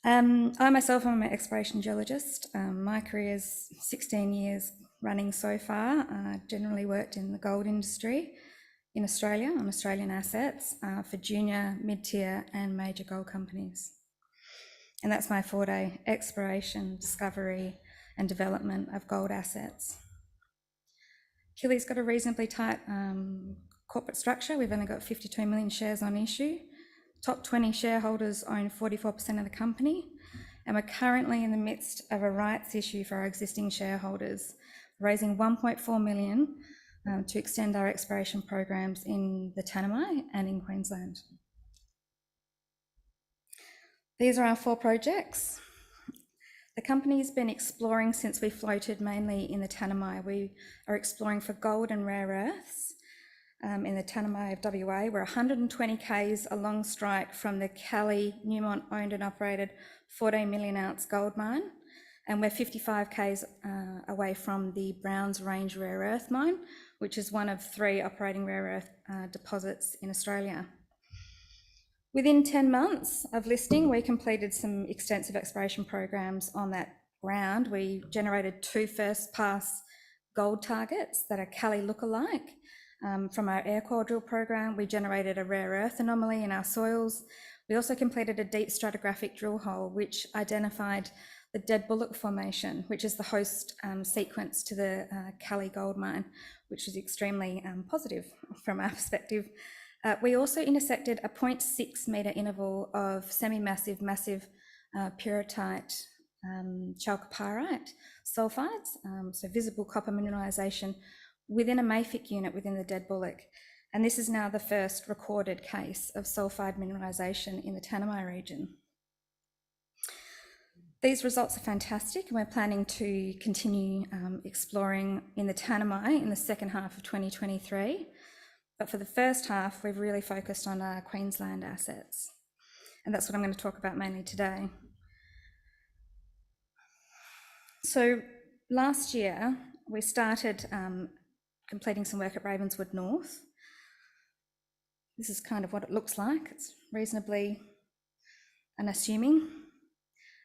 I myself am an exploration geologist. My career is 16 years running so far. Generally worked in the gold industry in Australia on Australian assets for junior, mid-tier and major gold companies. And that's my forte: exploration, discovery and development of gold assets. Killi's got a reasonably tight corporate structure. We've only got 52 million shares on issue. Top 20 shareholders own 44% of the company, and we're currently in the midst of a rights issue for our existing shareholders, raising 1.4 million to extend our exploration programs in the Tanami and in Queensland. These are our 4 projects. The company's been exploring since we floated mainly in the Tanami. We are exploring for gold and rare earths in the Tanami of WA. We're 120 k's along strike from the Killi Newmont owned and operated 14 million ounce gold mine, and we're 55 k's away from the Browns Range rare earth mine, which is one of 3 operating rare earth deposits in Australia. Within 10 months of listing, we completed some extensive exploration programs on that ground. We generated 2 first pass gold targets that are Killi lookalike. From our air core drill program, we generated a rare earth anomaly in our soils. We also completed a deep stratigraphic drill hole, which identified the Dead Bullock Formation, which is the host sequence to the Killi gold mine, which is extremely positive from our perspective. We also intersected a 0.6 metre interval of semi-massive, massive pyrrhotite, chalcopyrite sulfides, so visible copper mineralisation within a mafic unit within the Dead Bullock. And this is now the first recorded case of sulfide mineralisation in the Tanami region. These results are fantastic, and we're planning to continue exploring in the Tanami in the second half of 2023. But for the first half, we've really focused on our Queensland assets. And that's what I'm going to talk about mainly today. So last year, we started completing some work at Ravenswood North. This is kind of what it looks like. It's reasonably unassuming.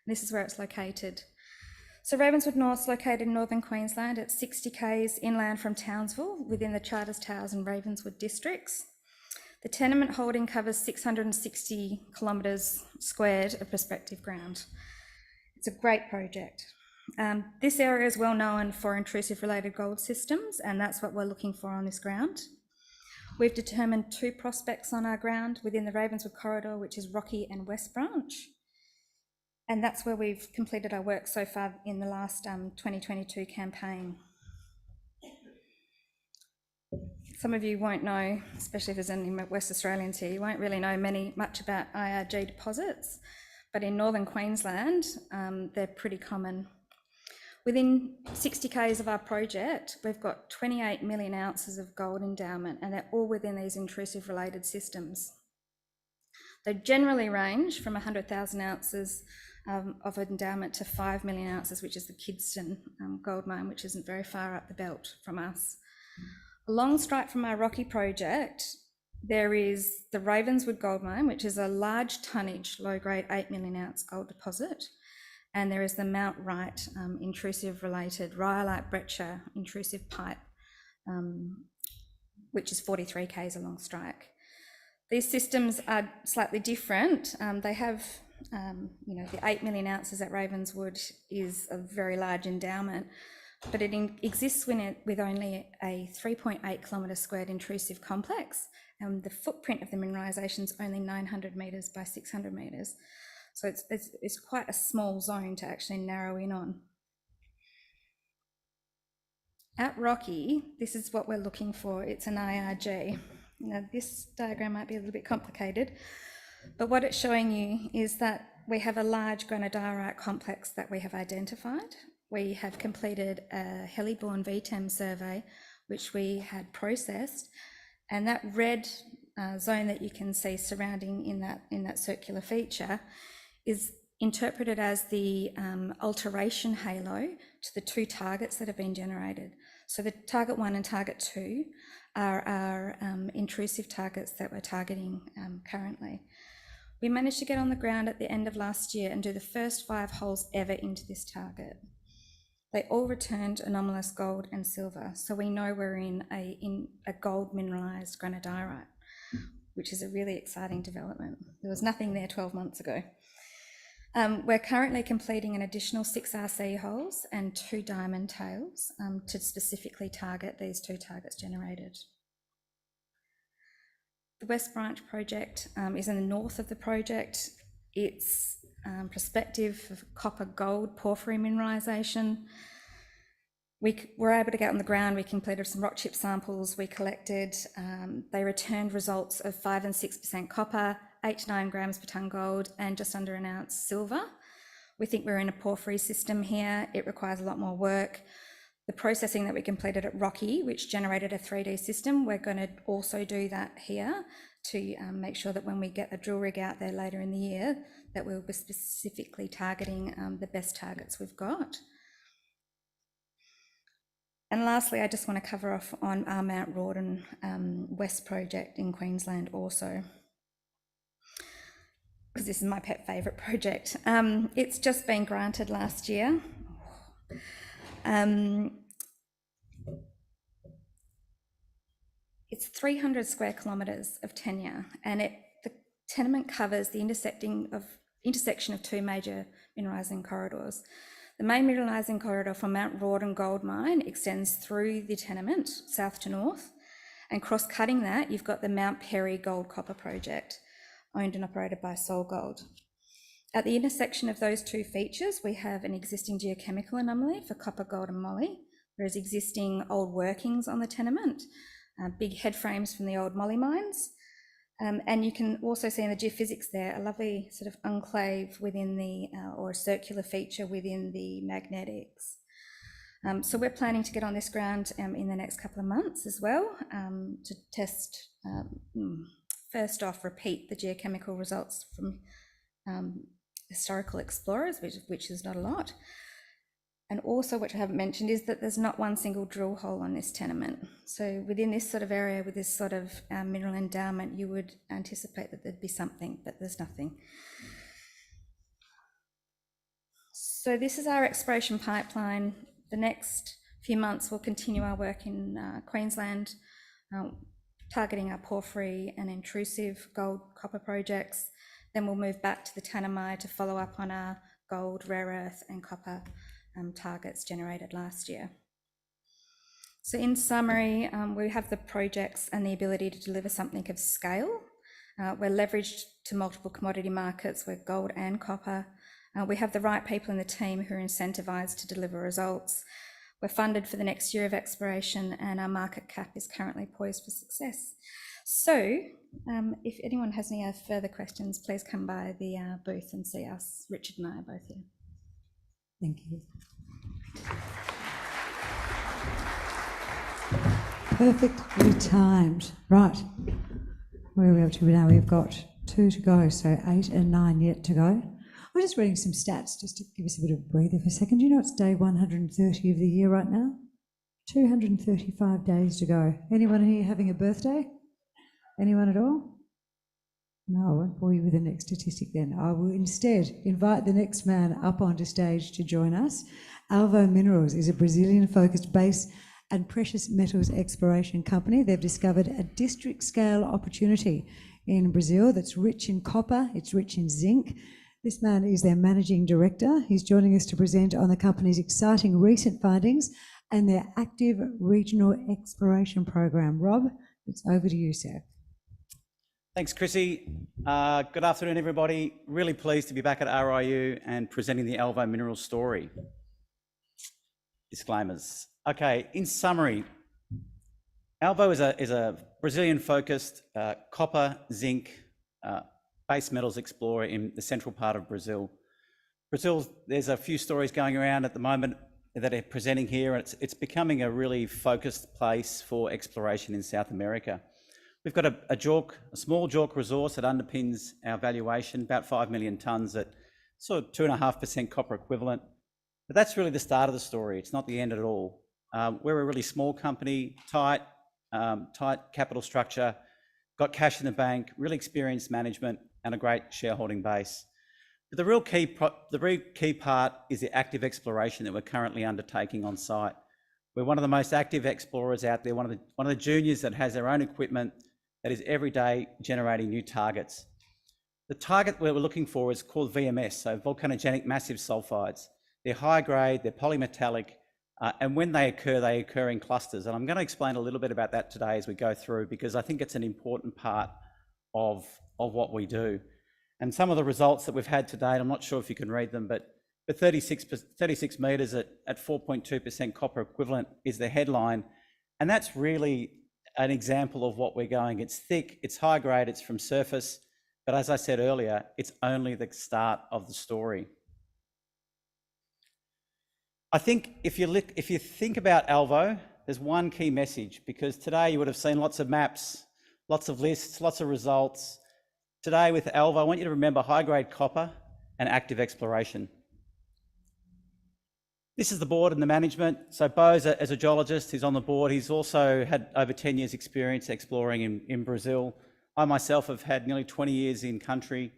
This is where it's located. So Ravenswood North is located in northern Queensland at 60 k's inland from Townsville within the Charters Towers and Ravenswood districts. The tenement holding covers 660 kilometres squared of prospective ground. It's a great project. This area is well known for intrusive related gold systems, and that's what we're looking for on this ground. We've determined 2 prospects on our ground within the Ravenswood corridor, which is Rocky and West Branch. And that's where we've completed our work so far in the last 2022 campaign. Some of you won't know, especially if there's any West Australians here, you won't really know much about IRG deposits, but in northern Queensland, they're pretty common. Within 60 k's of our project, we've got 28 million ounces of gold endowment, and they're all within these intrusive related systems. They generally range from 100,000 ounces of endowment to 5 million ounces, which is the Kidston gold mine, which isn't very far up the belt from us. Along strike from our Rocky project, there is the Ravenswood gold mine, which is a large tonnage, low-grade 8 million ounce gold deposit. And there is the Mount Wright intrusive related rhyolite breccia intrusive pipe, which is 43 k's along strike. These systems are slightly different. They have, the 8 million ounces at Ravenswood is a very large endowment, but it exists with only a 3.8 kilometre squared intrusive complex, and the footprint of the mineralisation is only 900 metres by 600 metres. So it's quite a small zone to actually narrow in on. At Rocky, this is what we're looking for. It's an IRG. Now, this diagram might be a little bit complicated, but what it's showing you is that we have a large granodiorite complex that we have identified. We have completed a heliborne VTEM survey, which we had processed, and that red zone that you can see surrounding in that circular feature is interpreted as the alteration halo to the 2 targets that have been generated. So the target 1 and target 2 are our intrusive targets that we're targeting currently. We managed to get on the ground at the end of last year and do the first 5 holes ever into this target. They all returned anomalous gold and silver, so we know we're in a gold mineralised granodiorite, which is a really exciting development. There was nothing there 12 months ago. We're currently completing an additional 6 RC holes and 2 diamond tails to specifically target these 2 targets generated. The West Branch project is in the north of the project. It's prospective of copper gold porphyry mineralisation. We were able to get on the ground. We completed some rock chip samples we collected. They returned results of 5 and 6% copper, 8 to 9 grams per tonne gold, and just under an ounce silver. We think we're in a porphyry system here. It requires a lot more work. The processing that we completed at Rocky, which generated a 3D system, we're going to also do that here to make sure that when we get the drill rig out there later in the year, that we'll be specifically targeting the best targets we've got. And lastly, I just want to cover off on our Mount Rawdon West project in Queensland also, because this is my pet favourite project. It's just been granted last year. It's 300 square kilometres of tenure, and the tenement covers the intersection of 2 major mineralising corridors. The main mineralising corridor from Mount Rawdon Gold Mine extends through the tenement, south to north, and cross-cutting that, you've got the Mount Perry Gold Copper Project, owned and operated by Sol Gold. At the intersection of those 2 features, we have an existing geochemical anomaly for copper, gold and moly. There's existing old workings on the tenement, big head frames from the old moly mines. And you can also see in the geophysics there, a lovely sort of enclave within the, or a circular feature within the magnetics. So we're planning to get on this ground in the next couple of months as well, to test, first off, repeat the geochemical results from historical explorers, which is not a lot. And also, which I haven't mentioned, is that there's not one single drill hole on this tenement. So within this sort of area with this sort of mineral endowment, you would anticipate that there'd be something, but there's nothing. So this is our exploration pipeline. The next few months we'll continue our work in Queensland, targeting our porphyry and intrusive gold copper projects. Then we'll move back to the Tanami to follow up on our gold, rare earth and copper targets generated last year. So in summary, we have the projects and the ability to deliver something of scale. We're leveraged to multiple commodity markets, we're gold and copper. We have the right people in the team who are incentivised to deliver results. We're funded for the next year of exploration, and our market cap is currently poised for success. So if anyone has any further questions, please come by the booth and see us. Richard and I are both here. Thank you. Perfectly timed. Right. Where are we up to now? We've got 2 to go, so 8 and 9 yet to go. I'm just reading some stats just to give us a bit of a breather for a second. Do you know it's day 130 of the year right now? 235 days to go. Anyone here having a birthday? Anyone at all? No, I won't bore you with the next statistic then. I will instead invite the next man up onto stage to join us. Alvo Minerals is a Brazilian-focused base and precious metals exploration company. They've discovered a district-scale opportunity in Brazil that's rich in copper, it's rich in zinc. This man is their managing director. He's joining us to present on the company's exciting recent findings and their active regional exploration program. Rob, it's over to you, sir. Thanks, Chrissy. Good afternoon, everybody. Really pleased to be back at RIU and presenting the Alvo Minerals story. Disclaimers. Okay, in summary, Alvo is a Brazilian-focused copper, zinc, base metals explorer in the central part of Brazil. There's a few stories going around at the moment that are presenting here. It's becoming a really focused place for exploration in South America. We've got a small JORC resource that underpins our valuation, about 5 million tonnes at sort of 2.5% copper equivalent. But that's really the start of the story. It's not the end at all. We're a really small company, tight capital structure, got cash in the bank, really experienced management and a great shareholding base. But the real key part is the active exploration that we're currently undertaking on site. We're one of the most active explorers out there, one of the juniors that has their own equipment that is every day generating new targets. The target we're looking for is called VMS, so volcanogenic massive sulfides. They're high grade, they're polymetallic, and when they occur in clusters. And I'm going to explain a little bit about that today as we go through, because I think it's an important part of what we do. And some of the results that we've had to date, I'm not sure if you can read them, but 36 metres at 4.2% copper equivalent is the headline. And that's really an example of what we're going. It's thick, it's high grade, it's from surface. But as I said earlier, it's only the start of the story. I think if you think about Alvo, there's one key message, because today you would have seen lots of maps, lots of lists, lots of results. Today with Alvo, I want you to remember high-grade copper and active exploration. This is the board and the management. So Bo's as a geologist, he's on the board. He's also had over 10 years experience exploring in Brazil. I myself have had nearly 20 years in country,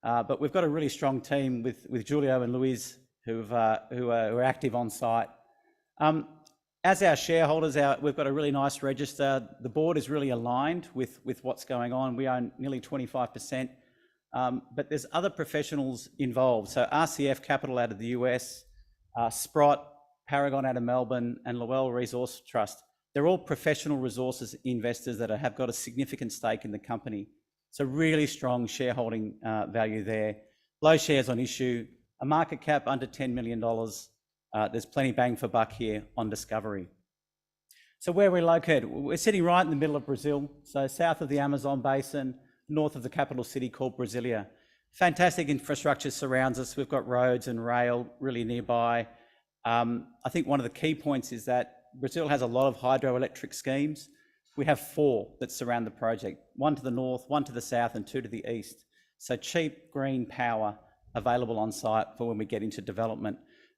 but we've got a really strong team with Julio and Luis who are active on site. As our shareholders, we've got a really nice register. The board is really aligned with what's going on. We own nearly 25%, but there's other professionals involved. So RCF Capital out of the US, Sprott, Paragon out of Melbourne, and Lill Resource Trust. They're all professional resources investors that have got a significant stake in the company. So really strong shareholding value there. Low shares on issue, a market cap under $10 million. There's plenty bang for buck here on discovery. So where we're located, we're sitting right in the middle of Brazil. So south of the Amazon basin, north of the capital city called Brasilia. Fantastic infrastructure surrounds us. We've got roads and rail really nearby. I think one of the key points is that Brazil has a lot of hydroelectric schemes. We have 4 that surround the project, 1 to the north, 1 to the south, and 2 to the east. So cheap green power available on site for when we get into development.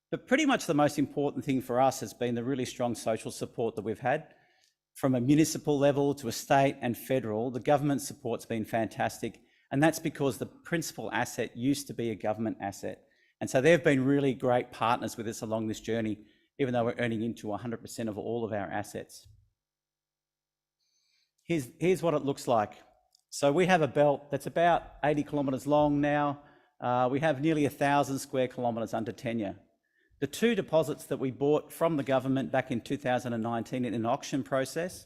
But pretty much the most important thing for us has been the really strong social support that we've had. From a municipal level to a state and federal, the government support's been fantastic. And that's because the principal asset used to be a government asset. And so they've been really great partners with us along this journey, even though we're earning into 100% of all of our assets. Here's what it looks like. So we have a belt that's about 80 kilometres long now. We have nearly 1,000 square kilometres under tenure. The 2 deposits that we bought from the government back in 2019 in an auction process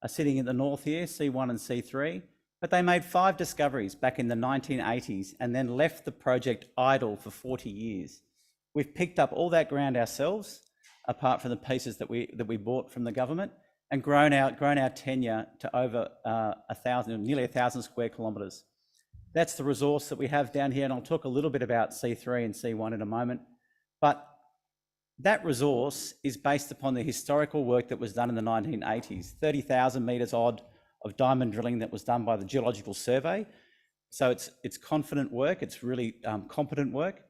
are sitting in the north here, C1 and C3. But they made 5 discoveries back in the 1980s and then left the project idle for 40 years. We've picked up all that ground ourselves, apart from the pieces that we bought from the government, and grown our tenure to over nearly 1,000 square kilometres. That's the resource that we have down here, and I'll talk a little bit about C3 and C1 in a moment. But that resource is based upon the historical work that was done in the 1980s, 30,000 metres odd of diamond drilling that was done by the Geological Survey. So it's confident work, it's really competent work.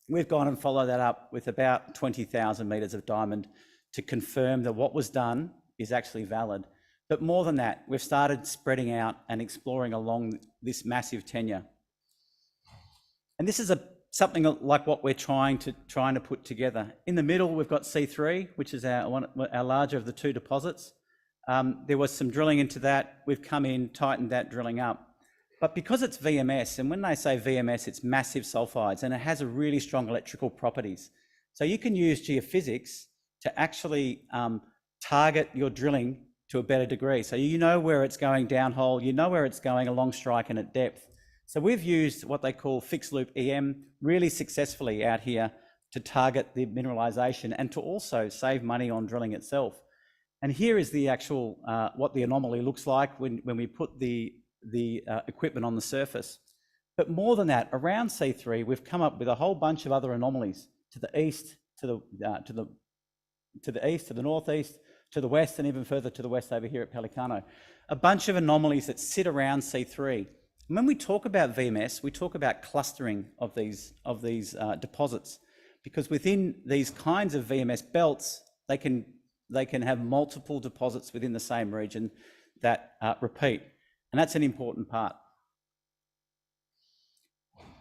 We've gone and followed that up with about 20,000 metres of diamond to confirm that what was done is actually valid. But more than that, we've started spreading out and exploring along this massive tenure. And this is something like what we're trying to put together. In the middle, we've got C3, which is our larger of the 2 deposits. There was some drilling into that. We've come in, tightened that drilling up. But because it's VMS, and when they say VMS, it's massive sulfides, and it has a really strong electrical properties. So you can use geophysics to actually target your drilling to a better degree. So you know where it's going downhole, you know where it's going along strike and at depth. So we've used what they call fixed loop EM really successfully out here to target the mineralization and to also save money on drilling itself. And here is the actual, what the anomaly looks like when we put the equipment on the surface. But more than that, around C3, we've come up with a whole bunch of other anomalies to the east, to the east, to the northeast, to the west, and even further to the west over here at Pelicano. A bunch of anomalies that sit around C3. And when we talk about VMS, we talk about clustering of these deposits, because within these kinds of VMS belts, they can have multiple deposits within the same region that repeat, and that's an important part.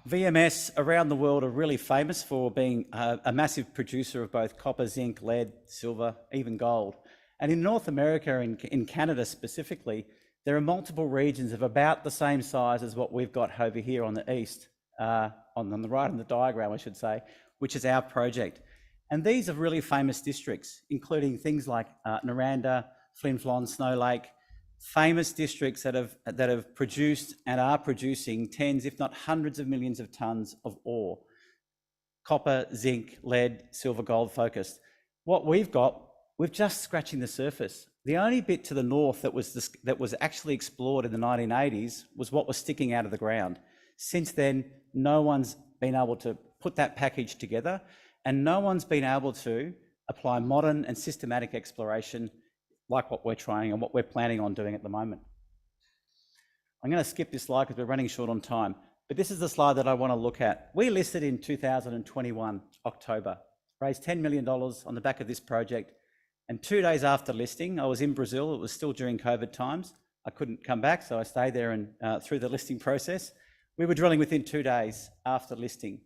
VMS around the world are really famous for being a massive producer of both copper, zinc, lead, silver, even gold. And in North America, in Canada specifically, there are multiple regions of about the same size as what we've got over here on the east, on the right in the diagram, I should say, which is our project. And these are really famous districts, including things like Noranda, Flin Flon, Snow Lake, famous districts that have produced and are producing tens, if not hundreds of millions of tonnes of ore. Copper, zinc, lead, silver, gold focused. What we've got, we're just scratching the surface. The only bit to the north that was actually explored in the 1980s was what was sticking out of the ground. Since then, no one's been able to put that package together, and no one's been able to apply modern and systematic exploration like what we're trying and what we're planning on doing at the moment. I'm going to skip this slide because we're running short on time, but this is the slide that I want to look at. We listed in 2021, October, raised $10 million on the back of this project. And 2 days after listing, I was in Brazil. It was still during COVID times. I couldn't come back, so I stayed there and through the listing process. We were drilling within 2 days after listing.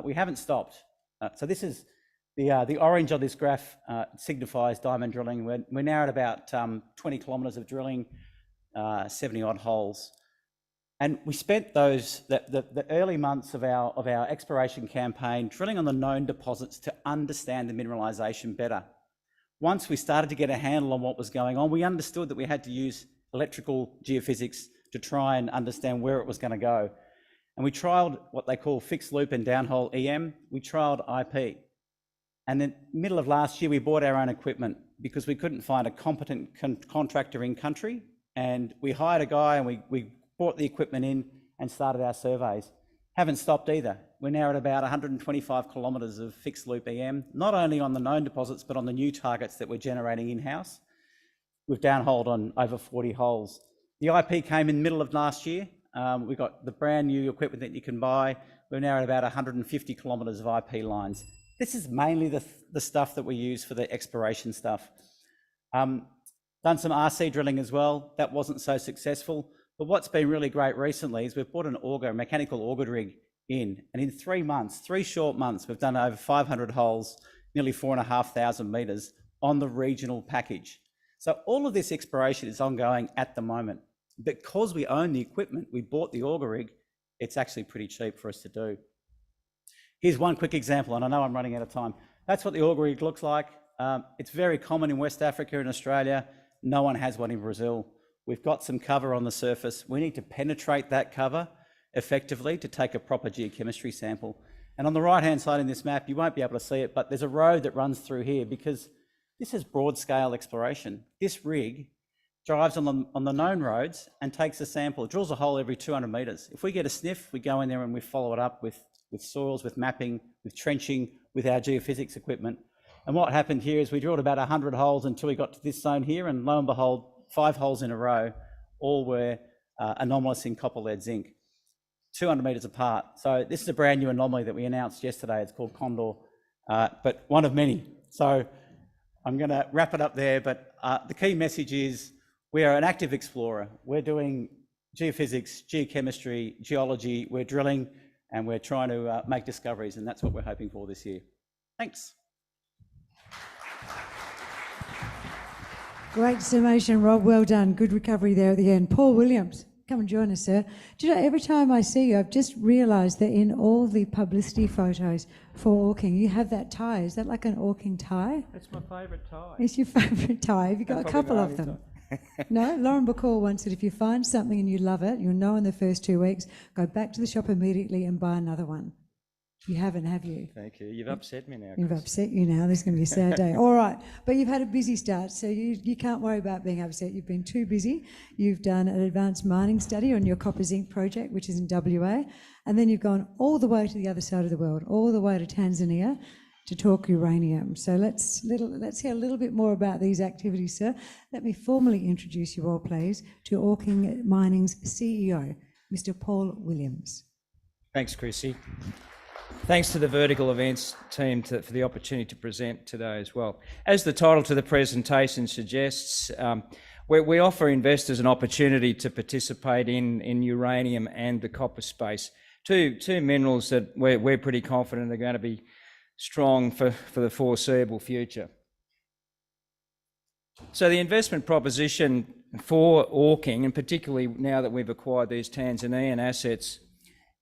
We haven't stopped. So this is the orange on this graph signifies diamond drilling. We're now at about 20 kilometres of drilling, 70 odd holes. And we spent the early months of our exploration campaign drilling on the known deposits to understand the mineralisation better. Once we started to get a handle on what was going on, we understood that we had to use electrical geophysics to try and understand where it was going to go. And we trialled what they call fixed loop and downhole EM. We trialled IP. And in the middle of last year, we bought our own equipment because we couldn't find a competent contractor in country. And we hired a guy and we brought the equipment in and started our surveys. Haven't stopped either. We're now at about 125 kilometres of fixed loop EM, not only on the known deposits, but on the new targets that we're generating in-house. We've downholed on over 40 holes. The IP came in the middle of last year. We've got the brand new equipment that you can buy. We're now at about 150 kilometres of IP lines. This is mainly the stuff that we use for the exploration stuff. Done some RC drilling as well. That wasn't so successful. But what's been really great recently is we've bought a mechanical auger rig in, and in 3 months, 3 short months, we've done over 500 holes, nearly 4,500 metres on the regional package. So all of this exploration is ongoing at the moment. Because we own the equipment, we bought the auger rig, it's actually pretty cheap for us to do. Here's one quick example, and I know I'm running out of time. That's what the auger rig looks like. It's very common in West Africa and Australia. No one has one in Brazil. We've got some cover on the surface. We need to penetrate that cover effectively to take a proper geochemistry sample. And on the right-hand side in this map, you won't be able to see it, but there's a road that runs through here because this is broad-scale exploration. This rig drives on the known roads and takes a sample, drills a hole every 200 metres. If we get a sniff, we go in there and we follow it up with soils, with mapping, with trenching, with our geophysics equipment. And what happened here is we drilled about 100 holes until we got to this zone here, and lo and behold, 5 holes in a row, all were anomalous in copper, lead, zinc, 200 metres apart. So this is a brand new anomaly that we announced yesterday. It's called Condor, but one of many. So I'm going to wrap it up there, but the key message is we are an active explorer. We're doing geophysics, geochemistry, geology, we're drilling, and we're trying to make discoveries, and that's what we're hoping for this year. Thanks. Great summation, Rob. Well done. Good recovery there at the end. Paul Williams, come and join us, sir. Do you know, every time I see you, I've just realised that in all the publicity photos for Auking, you have that tie. Is that like an Auking tie? It's my favourite tie. It's your favourite tie. Have you got a couple of them? No? Lauren Bacall once said if you find something and you love it, you'll know in the first 2 weeks, go back to the shop immediately and buy another one. You haven't, have you? Thank you. You've upset me now. You've upset you now. There's going to be a sad day. All right. But you've had a busy start, so you can't worry about being upset. You've been too busy. You've done an advanced mining study on your copper zinc project, which is in WA, and then you've gone all the way to the other side of the world, all the way to Tanzania to talk uranium. So let's hear a little bit more about these activities, sir. Let me formally introduce you all, please, to Auking Mining's CEO, Mr. Paul Williams. Thanks, Chrissy. Thanks to the Vertical Events team for the opportunity to present today as well. As the title to the presentation suggests, we offer investors an opportunity to participate in uranium and the copper space, two minerals that we're pretty confident are going to be strong for the foreseeable future. So the investment proposition for Auking, and particularly now that we've acquired these Tanzanian assets,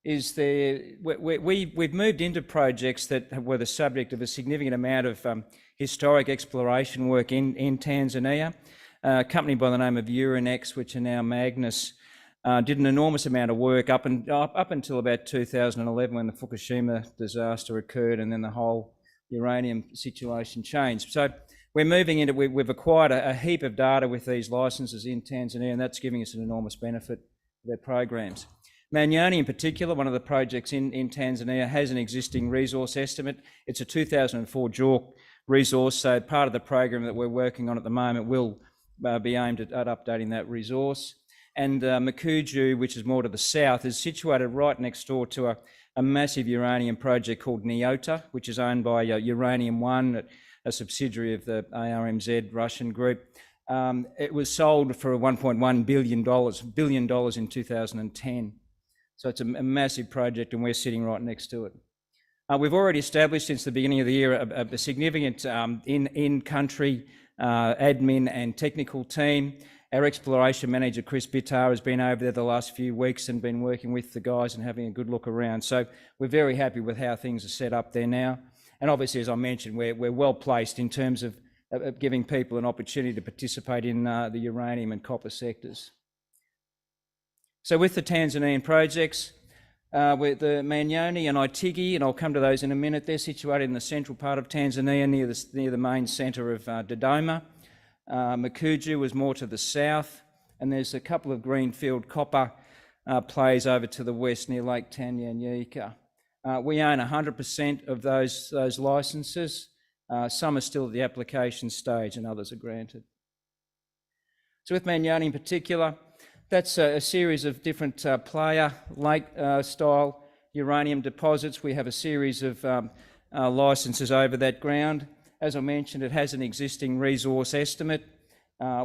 is we've moved into projects that were the subject of a significant amount of historic exploration work in Tanzania. a company by the name of Urinex, which are now Magnus, did an enormous amount of work up until about 2011 when the Fukushima disaster occurred, and then the whole uranium situation changed. So we're moving into, we've acquired a heap of data with these licenses in Tanzania, and that's giving us an enormous benefit of their programs. Manyoni in particular, one of the projects in Tanzania, has an existing resource estimate. It's a 2004 JORC resource, so part of the program that we're working on at the moment will be aimed at updating that resource. And Makuju, which is more to the south, is situated right next door to a massive uranium project called Nyota, which is owned by Uranium One, a subsidiary of the ARMZ Russian group. It was sold for $1.1 billion in 2010. So it's a massive project, and we're sitting right next to it. We've already established since the beginning of the year a significant in-country admin and technical team. Our exploration manager, Chris Bitar, has been over there the last few weeks and been working with the guys and having a good look around. So we're very happy with how things are set up there now. And obviously, as I mentioned, we're well placed in terms of giving people an opportunity to participate in the uranium and copper sectors. So with the Tanzanian projects, with the Manyoni and Itigi, and I'll come to those in a minute, they're situated in the central part of Tanzania near the main centre of Dodoma. Makuju was more to the south, and there's a couple of greenfield copper plays over to the west near Lake Tanganyika. We own 100% of those licences. Some are still at the application stage and others are granted. So with Manyoni in particular, that's a series of different player lake style uranium deposits. We have a series of licences over that ground. As I mentioned, it has an existing resource estimate.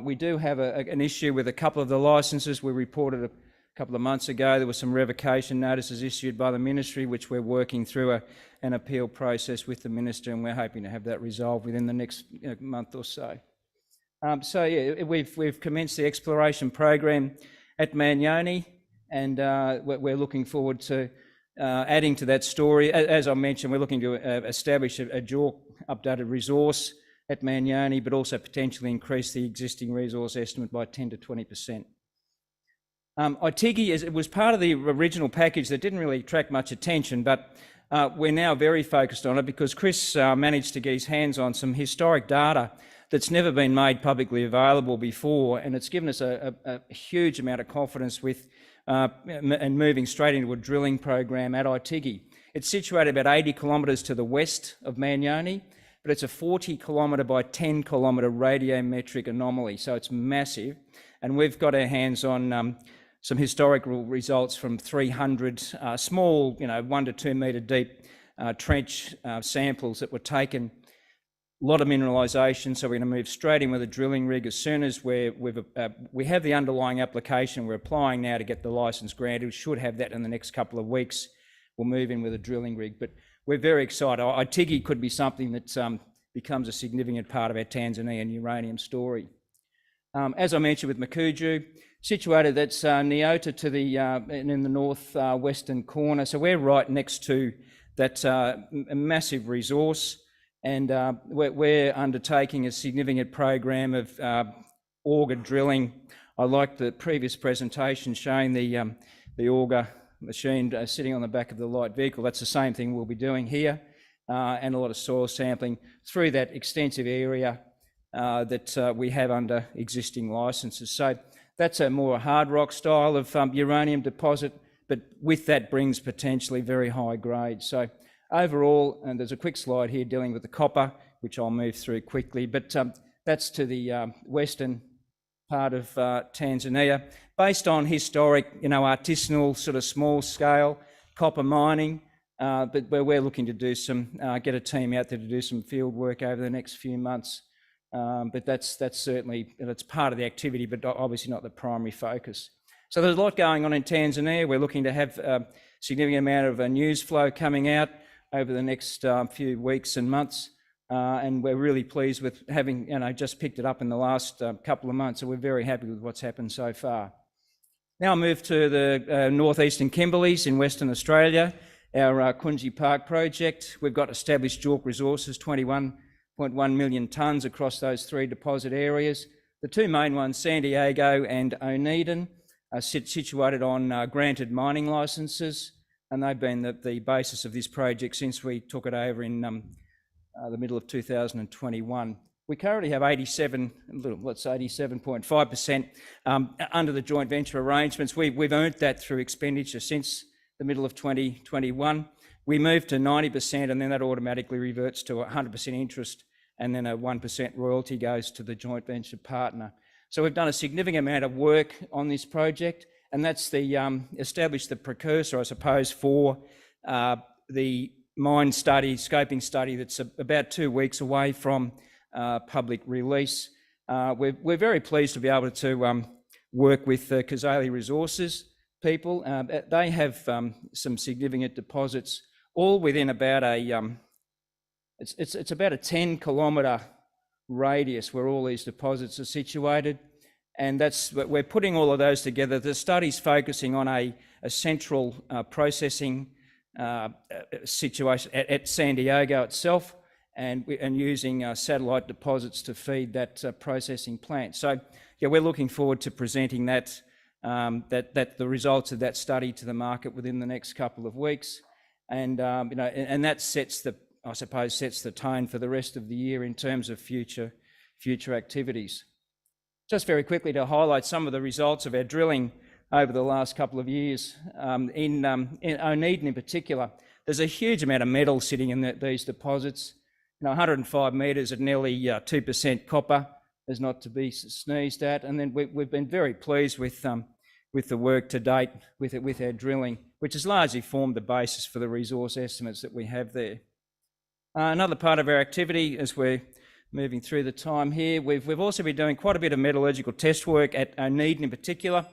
We do have an issue with a couple of the licences. We reported a couple of months ago there were some revocation notices issued by the ministry, which we're working through an appeal process with the minister, and we're hoping to have that resolved within the next month or so. So yeah, we've commenced the exploration program at Manyoni, and we're looking forward to adding to that story. As I mentioned, we're looking to establish a JORC updated resource at Manyoni, but also potentially increase the existing resource estimate by 10 to 20%. Itigi it was part of the original package that didn't really attract much attention, but we're now very focused on it because Chris managed to get his hands on some historic data that's never been made publicly available before, and it's given us a huge amount of confidence with and moving straight into a drilling program at Itigi. It's situated about 80 kilometres to the west of Manyoni, but it's a 40 kilometre by 10 kilometre radiometric anomaly, so it's massive. And we've got our hands on some historical results from 300 small, 1 to 2 metre deep trench samples that were taken. A lot of mineralisation, so we're going to move straight in with a drilling rig as soon as we have the underlying application. We're applying now to get the licence granted. We should have that in the next couple of weeks. We'll move in with a drilling rig, but we're very excited. Itigi could be something that becomes a significant part of our Tanzanian uranium story. As I mentioned with Makuju, situated that's Nyota to the in the north-western corner, so we're right next to that massive resource. And we're undertaking a significant program of auger drilling. I like the previous presentation showing the auger machine sitting on the back of the light vehicle. That's the same thing we'll be doing here, and a lot of soil sampling through that extensive area that we have under existing licences. So that's a more hard rock style of uranium deposit, but with that brings potentially very high grade. So overall, and there's a quick slide here dealing with the copper, which I'll move through quickly, but that's to the western part of Tanzania, based on historic, artisanal sort of small scale copper mining, but where we're looking to do some, get a team out there to do some field work over the next few months. But that's certainly, it's part of the activity, but obviously not the primary focus. So there's a lot going on in Tanzania. We're looking to have a significant amount of news flow coming out over the next few weeks and months, and we're really pleased with having just picked it up in the last couple of months, so we're very happy with what's happened so far. Now I'll move to the northeastern Kimberleys in Western Australia, our Kunji Park project. We've got established JORC resources, 21.1 million tonnes across those 3 deposit areas. The two main ones, San Diego and Dunedin, are situated on granted mining licenses, and they've been the basis of this project since we took it over in the middle of 2021. We currently have 87.5% under the joint venture arrangements. We've earned that through expenditure since the middle of 2021. We moved to 90%, and then that automatically reverts to 100% interest, and then a 1% royalty goes to the joint venture partner. So we've done a significant amount of work on this project, and that's established the precursor, I suppose, for the mine study, scoping study that's about 2 weeks away from public release. We're very pleased to be able to work with Killi Resources people. They have some significant deposits, all within about it's about a 10-kilometre radius where all these deposits are situated, and we're putting all of those together. The study's focusing on a central processing situation at San Diego itself, and using satellite deposits to feed that processing plant. So, yeah, we're looking forward to presenting the results of that study to the market within the next couple of weeks, and and that sets the tone for the rest of the year in terms of future activities. Just very quickly to highlight some of the results of our drilling over the last couple of years. In Dunedin in particular, there's a huge amount of metal sitting in these deposits. 105 metres at nearly 2% copper is not to be sneezed at. And then we've been very pleased with the work to date with our drilling, which has largely formed the basis for the resource estimates that we have there. Another part of our activity, as we're moving through the time here, we've also been doing quite a bit of metallurgical test work at Dunedin in particular,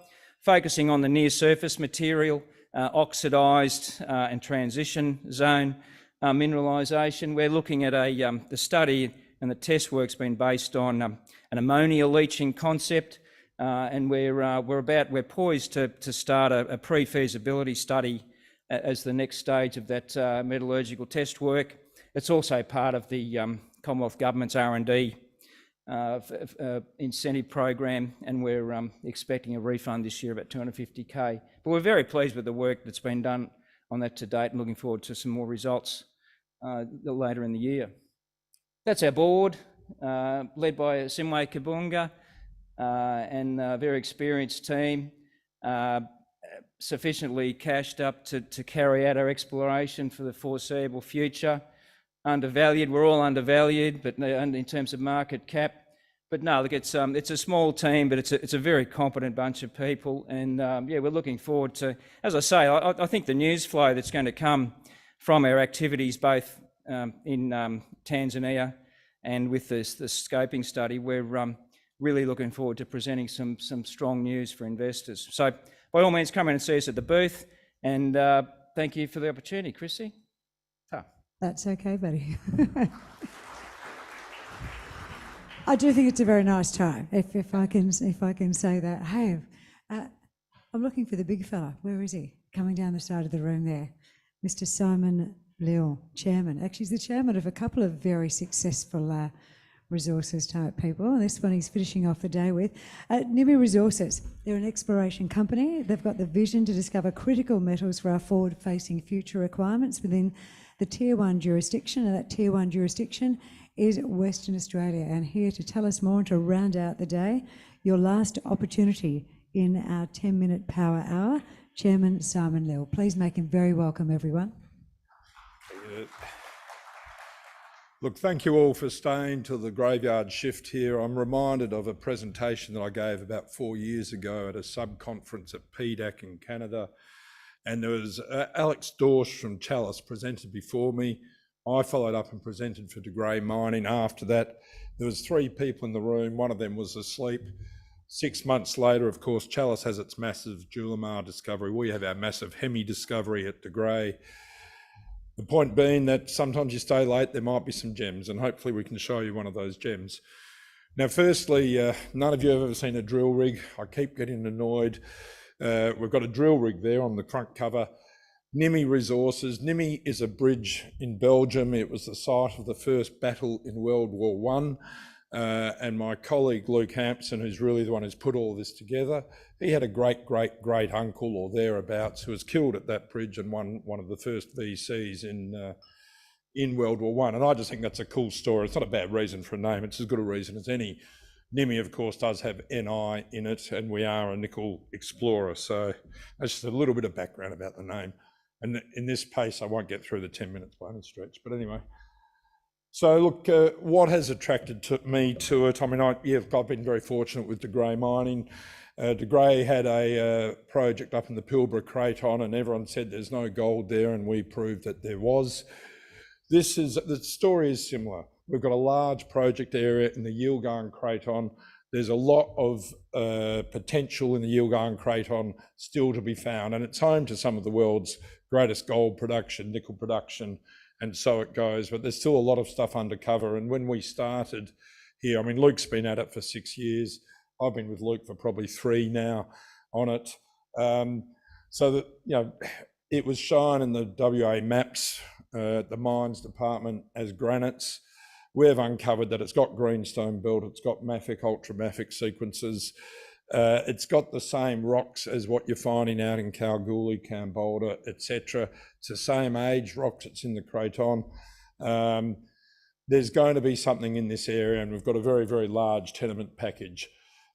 focusing on the near surface material, oxidised and transition zone mineralisation. We're looking at the study, and the test work's been based on an ammonia leaching concept, and we're poised to start a pre-feasibility study as the next stage of that metallurgical test work. It's also part of the Commonwealth Government's R&D incentive program, and we're expecting a refund this year about $250K. But we're very pleased with the work that's been done on that to date, and looking forward to some more results later in the year. That's our board, led by Simwe Kabunga, and a very experienced team, sufficiently cashed up to carry out our exploration for the foreseeable future. Undervalued, we're all undervalued, but in terms of market cap. But no, look, it's a small team, but it's a very competent bunch of people, and yeah, we're looking forward to, as I say, I think the news flow that's going to come from our activities both in Tanzania and with the scoping study, we're really looking forward to presenting some strong news for investors. So by all means, come in and see us at the booth, and thank you for the opportunity, Chrissy. That's okay, buddy. I do think it's a very nice time, if I can say that. Hey, I'm looking for the big fella. Where is he? Coming down the side of the room there. Mr. Simon Lill, chairman. Actually, he's the chairman of a couple of very successful resources type people. This one he's finishing off the day with. Nimy Resources, they're an exploration company. They've got the vision to discover critical metals for our forward-facing future requirements within the Tier 1 jurisdiction, and that Tier 1 jurisdiction is Western Australia. And here to tell us more and to round out the day, your last opportunity in our 10-minute power hour, Chairman Simon Lill. Please make him very welcome, everyone. Look, thank you all for staying till the graveyard shift here. I'm reminded of a presentation that I gave about 4 years ago at a sub-conference at PDAC in Canada. And there was Alex Dorsch from Chalice presented before me. I followed up and presented for De Grey Mining after that. There was 3 people in the room. One of them was asleep. 6 months later, of course, Chalice has its massive Julimar discovery. We have our massive Hemi discovery at De Grey. The point being that sometimes you stay late, there might be some gems, and hopefully we can show you one of those gems. Now, firstly, none of you have ever seen a drill rig. I keep getting annoyed. We've got a drill rig there on the front cover. Nimy Resources. Nimy is a bridge in Belgium. It was the site of the first battle in World War and my colleague Luke Hansen, who's really the one who's put all this together, he had a great uncle or thereabouts who was killed at that bridge and won one of the first VCs in World War One. And I just think that's a cool story. It's not a bad reason for a name. It's as good a reason as any. Nimy, of course, does have NI in it, and we are a nickel explorer. So that's just a little bit of background about the name. And in this pace, I won't get through the 10 minutes by any stretch. But anyway. So look, what has attracted me to it? I mean, I've been very fortunate with De Grey Mining. De Grey had a project up in the Pilbara Craton, and everyone said there's no gold there, and we proved that there was. The story is similar. We've got a large project area in the Yilgarn Craton. There's a lot of potential in the Yilgarn Craton still to be found, and it's home to some of the world's greatest gold production, nickel production, and so it goes. But there's still a lot of stuff undercover. And when we started here, I mean, Luke's been at it for 6 years. I've been with Luke for probably 3 now on it. So that, you know, it was shown in the WA maps, the mines department, as granites. We've uncovered that it's got greenstone belt, it's got mafic, ultramafic sequences. It's got the same rocks as what you're finding out in Kalgoorlie, Kambolda, etc. It's the same age rocks that's in the Craton. There's going to be something in this area, and we've got a very, very large tenement package.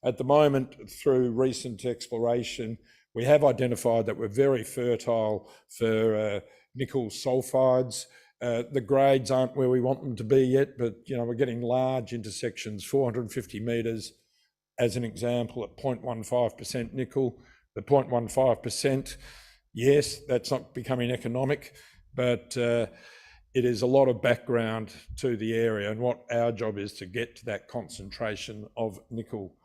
At the moment, through recent exploration, we have identified that we're very fertile for nickel sulfides. The grades aren't where we want them to be yet, but you know, we're getting large intersections, 450 metres, as an example, at 0.15% nickel. The 0.15%, yes, that's not becoming economic, but it is a lot of background to the area, and what our job is to get to that concentration of nickel.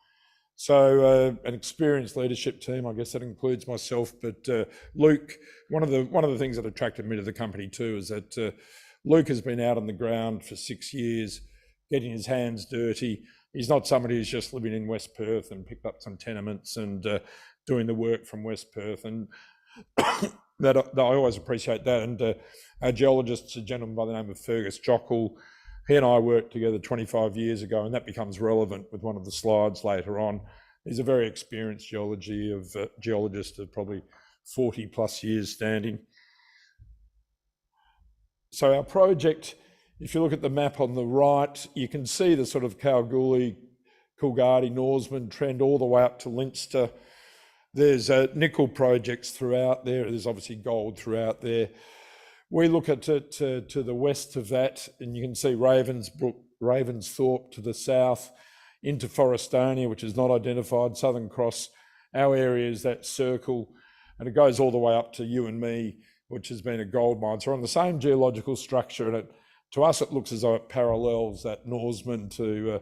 So an experienced leadership team, I guess that includes myself, but Luke, one of the things that attracted me to the company too is that Luke has been out on the ground for 6 years, getting his hands dirty. He's not somebody who's just living in West Perth and picked up some tenements and doing the work from West Perth, and that I always appreciate that. And our geologist, a gentleman by the name of Fergus Jockle, he and I worked together 25 years ago, and that becomes relevant with one of the slides later on. He's a very experienced geologist of probably 40 plus years standing. So our project, if you look at the map on the right, you can see the sort of Kalgoorlie, Coolgardie, Norseman trend all the way up to Leinster. There's nickel projects throughout there. There's obviously gold throughout there. We look at it to the west of that, and you can see Ravensthorpe to the south, into Forrestania, which is not identified, Southern Cross. Our area is that circle, and it goes all the way up to you and me, which has been a gold mine. So we're on the same geological structure, and to us it looks as though it parallels that Norseman to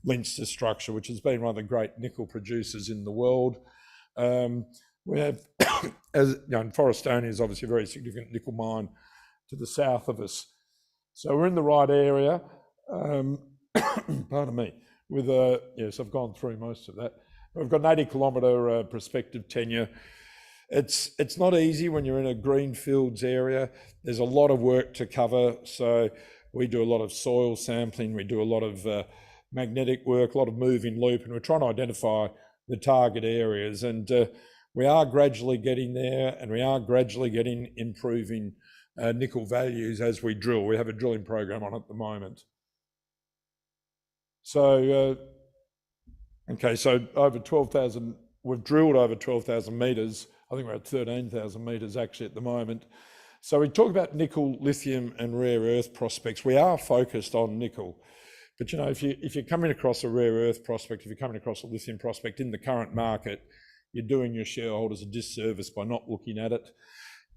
Leinster structure, which has been one of the great nickel producers in the world. We have, as you know, Forrestania is obviously a very significant nickel mine to the south of us. So we're in the right area. Pardon me. With yes, I've gone through most of that. We've got an 80-kilometre prospective tenure. It's not easy when you're in a greenfields area. There's a lot of work to cover. So we do a lot of soil sampling. We do a lot of magnetic work, a lot of moving loop, and we're trying to identify the target areas. And we are gradually getting there, and we are gradually getting improving nickel values as we drill. We have a drilling program on at the moment. So, okay, so over 12,000, we've drilled over 12,000 metres. I think we're at 13,000 metres actually at the moment. So we talk about nickel, lithium and rare earth prospects. We are focused on nickel. But you know, if you're coming across a rare earth prospect, if you're coming across a lithium prospect in the current market, you're doing your shareholders a disservice by not looking at it.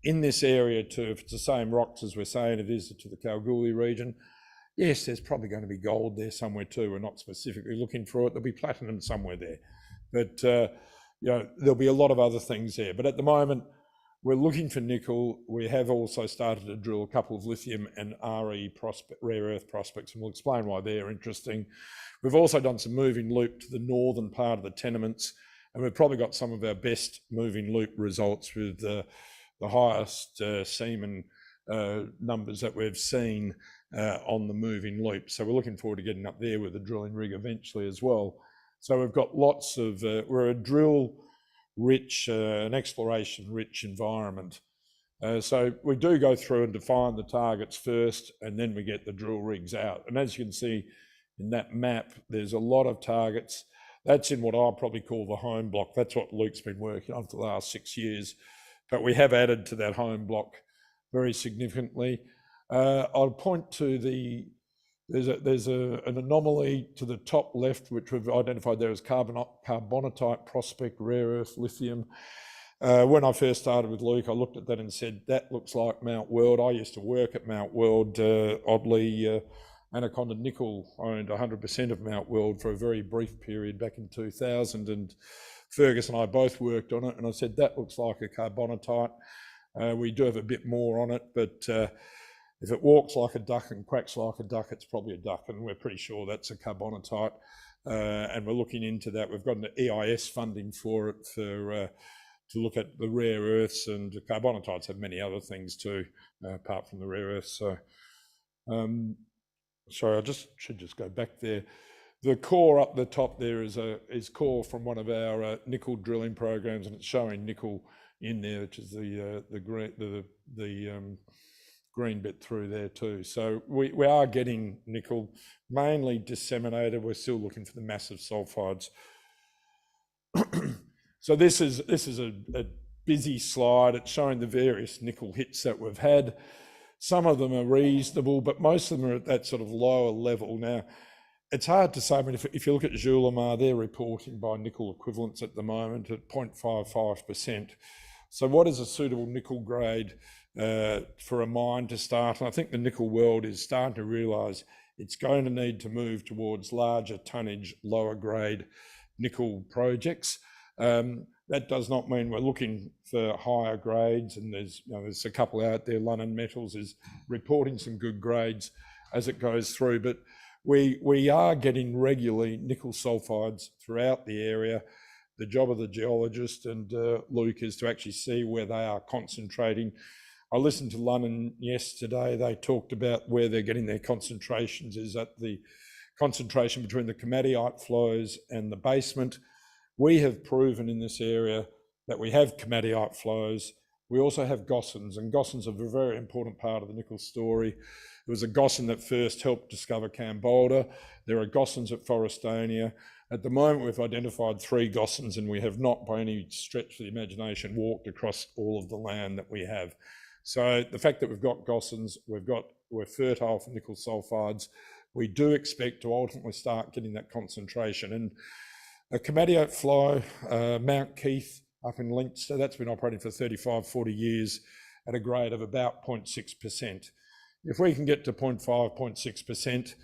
In this area too, if it's the same rocks as we're saying it is to the Kalgoorlie region, yes, there's probably going to be gold there somewhere too. We're not specifically looking for it. There'll be platinum somewhere there. But you know, there'll be a lot of other things there. But at the moment, we're looking for nickel. We have also started to drill a couple of lithium and rare earth prospects, and we'll explain why they're interesting. We've also done some moving loop to the northern part of the tenements, and we've probably got some of our best moving loop results with the highest semen numbers that we've seen on the moving loop. So we're looking forward to getting up there with the drilling rig eventually as well. So we've got lots of, we're a drill-rich, an exploration-rich environment. So we do go through and define the targets first, and then we get the drill rigs out. And as you can see in that map, there's a lot of targets. That's in what I'll probably call the home block. That's what Luke's been working on for the last 6 years. But we have added to that home block very significantly. I'll point to there's an anomaly to the top left, which we've identified there as carbonatite prospect, rare earth lithium. When I first started with Luke, I looked at that and said, that looks like Mount Weld. I used to work at Mount Weld. Oddly, Anaconda Nickel owned 100% of Mount Weld for a very brief period back in 2000. And Fergus and I both worked on it. And I said, that looks like a carbonatite. We do have a bit more on it, but if it walks like a duck and quacks like a duck, it's probably a duck. And we're pretty sure that's a carbonatite. And we're looking into that. We've got an EIS funding for it to look at the rare earths, and carbonatites have many other things too, apart from the rare earths. So, sorry, I should just go back there. The core up the top there is core from one of our nickel drilling programs, and it's showing nickel in there, which is the green bit through there too. So we are getting nickel, mainly disseminated. We're still looking for the massive sulfides. So this is a busy slide. It's showing the various nickel hits that we've had. Some of them are reasonable, but most of them are at that sort of lower level. Now, it's hard to say. I mean, if you look at Julimar, they're reporting by nickel equivalents at the moment at 0.55%. So what is a suitable nickel grade for a mine to start? And I think the nickel world is starting to realise it's going to need to move towards larger tonnage, lower grade nickel projects. That does not mean we're looking for higher grades, and there's a couple out there. London Metals is reporting some good grades as it goes through, but we are getting regularly nickel sulfides throughout the area. The job of the geologist and Luke is to actually see where they are concentrating. I listened to London yesterday. They talked about where they're getting their concentrations is at the concentration between the komatiite flows and the basement. We have proven in this area that we have komatiite flows. We also have gossans, and gossans are a very important part of the nickel story. It was a gossan that first helped discover Cambolda. There are gossans at Forrestania. At the moment, we've identified 3 gossans, and we have not, by any stretch of the imagination, walked across all of the land that we have. So the fact that we've got gossans, we're fertile for nickel sulfides. We do expect to ultimately start getting that concentration. And a komatiite flow, Mount Keith up in Leinster, that's been operating for 35, 40 years at a grade of about 0.6%. If we can get to 0.5, 0.6%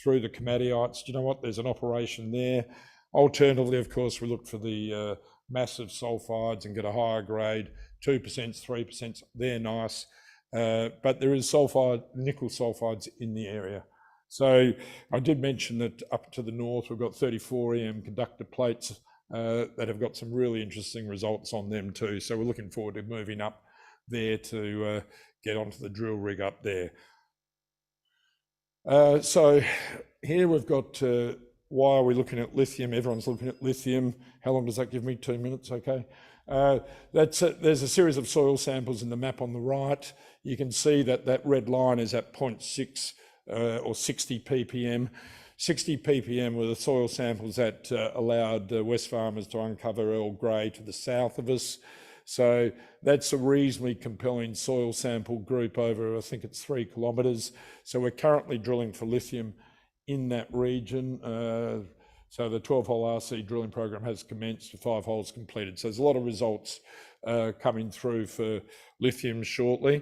through the komatiites, you know what, there's an operation there. Alternatively, of course, we look for the massive sulfides and get a higher grade, 2%, 3%, they're nice. But there is nickel sulfides in the area. So I did mention that up to the north, we've got 34 EM conductor plates that have got some really interesting results on them too. So we're looking forward to moving up there to get onto the drill rig up there. So here we've got, why are we looking at lithium? Everyone's looking at lithium. How long does that give me? 2 minutes, okay. There's a series of soil samples in the map on the right. You can see that that red line is at 0.6 or 60 ppm. 60 ppm were the soil samples that allowed Wesfarmers to uncover Earl Grey to the south of us. So that's a reasonably compelling soil sample group over, I think it's 3 kilometres. So we're currently drilling for lithium in that region. So the 12-hole RC drilling program has commenced, 5 holes completed. So there's a lot of results coming through for lithium shortly.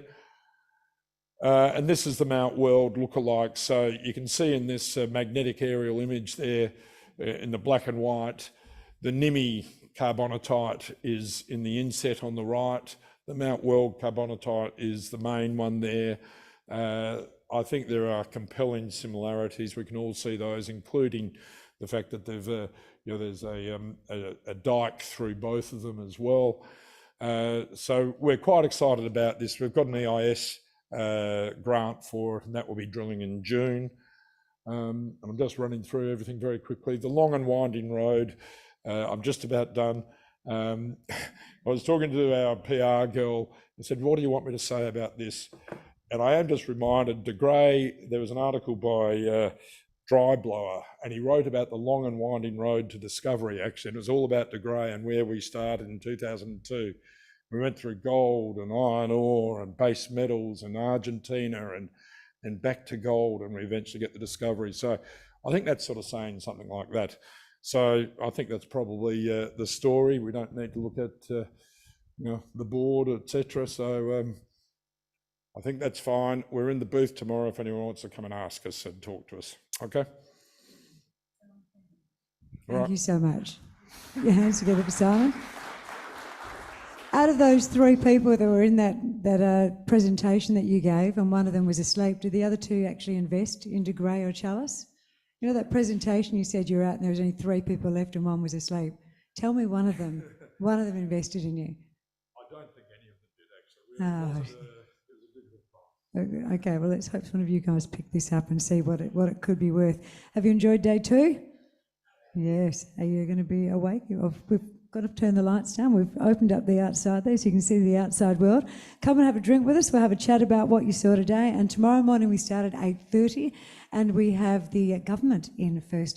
And this is the Mount Weld lookalike. So you can see in this magnetic aerial image there in the black and white, the Nimy carbonatite is in the inset on the right. The Mount Weld carbonatite is the main one there. I think there are compelling similarities. We can all see those, including the fact that there's a dike through both of them as well. So we're quite excited about this. We've got an EIS grant for, and that will be drilling in June. And I'm just running through everything very quickly. The long and winding road, I'm just about done. I was talking to our PR girl and said, what do you want me to say about this? And I am just reminded, De Grey, there was an article by Dry Blower, and he wrote about the long and winding road to discovery, actually. And it was all about De Grey and where we started in 2002. We went through gold and iron ore and base metals and Argentina and back to gold, and we eventually get the discovery. So I think that's sort of saying something like that. So I think that's probably the story. We don't need to look at you know, the board, etc. So I think that's fine. We're in the booth tomorrow if anyone wants to come and ask us and talk to us. Okay. Thank you so much. Put your hands together for Simon. Out of those 3 people that were in that presentation that you gave, and one of them was asleep, did the other 2 actually invest into Grey or Chalice? You know that presentation you said you were at and there was only 3 people left and one was asleep. Tell me one of them invested in you. I don't think any of them did, actually. It was a difficult time. Okay, well, let's hope one of you guys pick this up and see what it could be worth. Have you enjoyed day 2? Yes. Are you going to be awake? We've got to turn the lights down. We've opened up the outside there so you can see the outside world. Come and have a drink with us. We'll have a chat about what you saw today. And tomorrow morning we start at 8:30 and we have the government in first.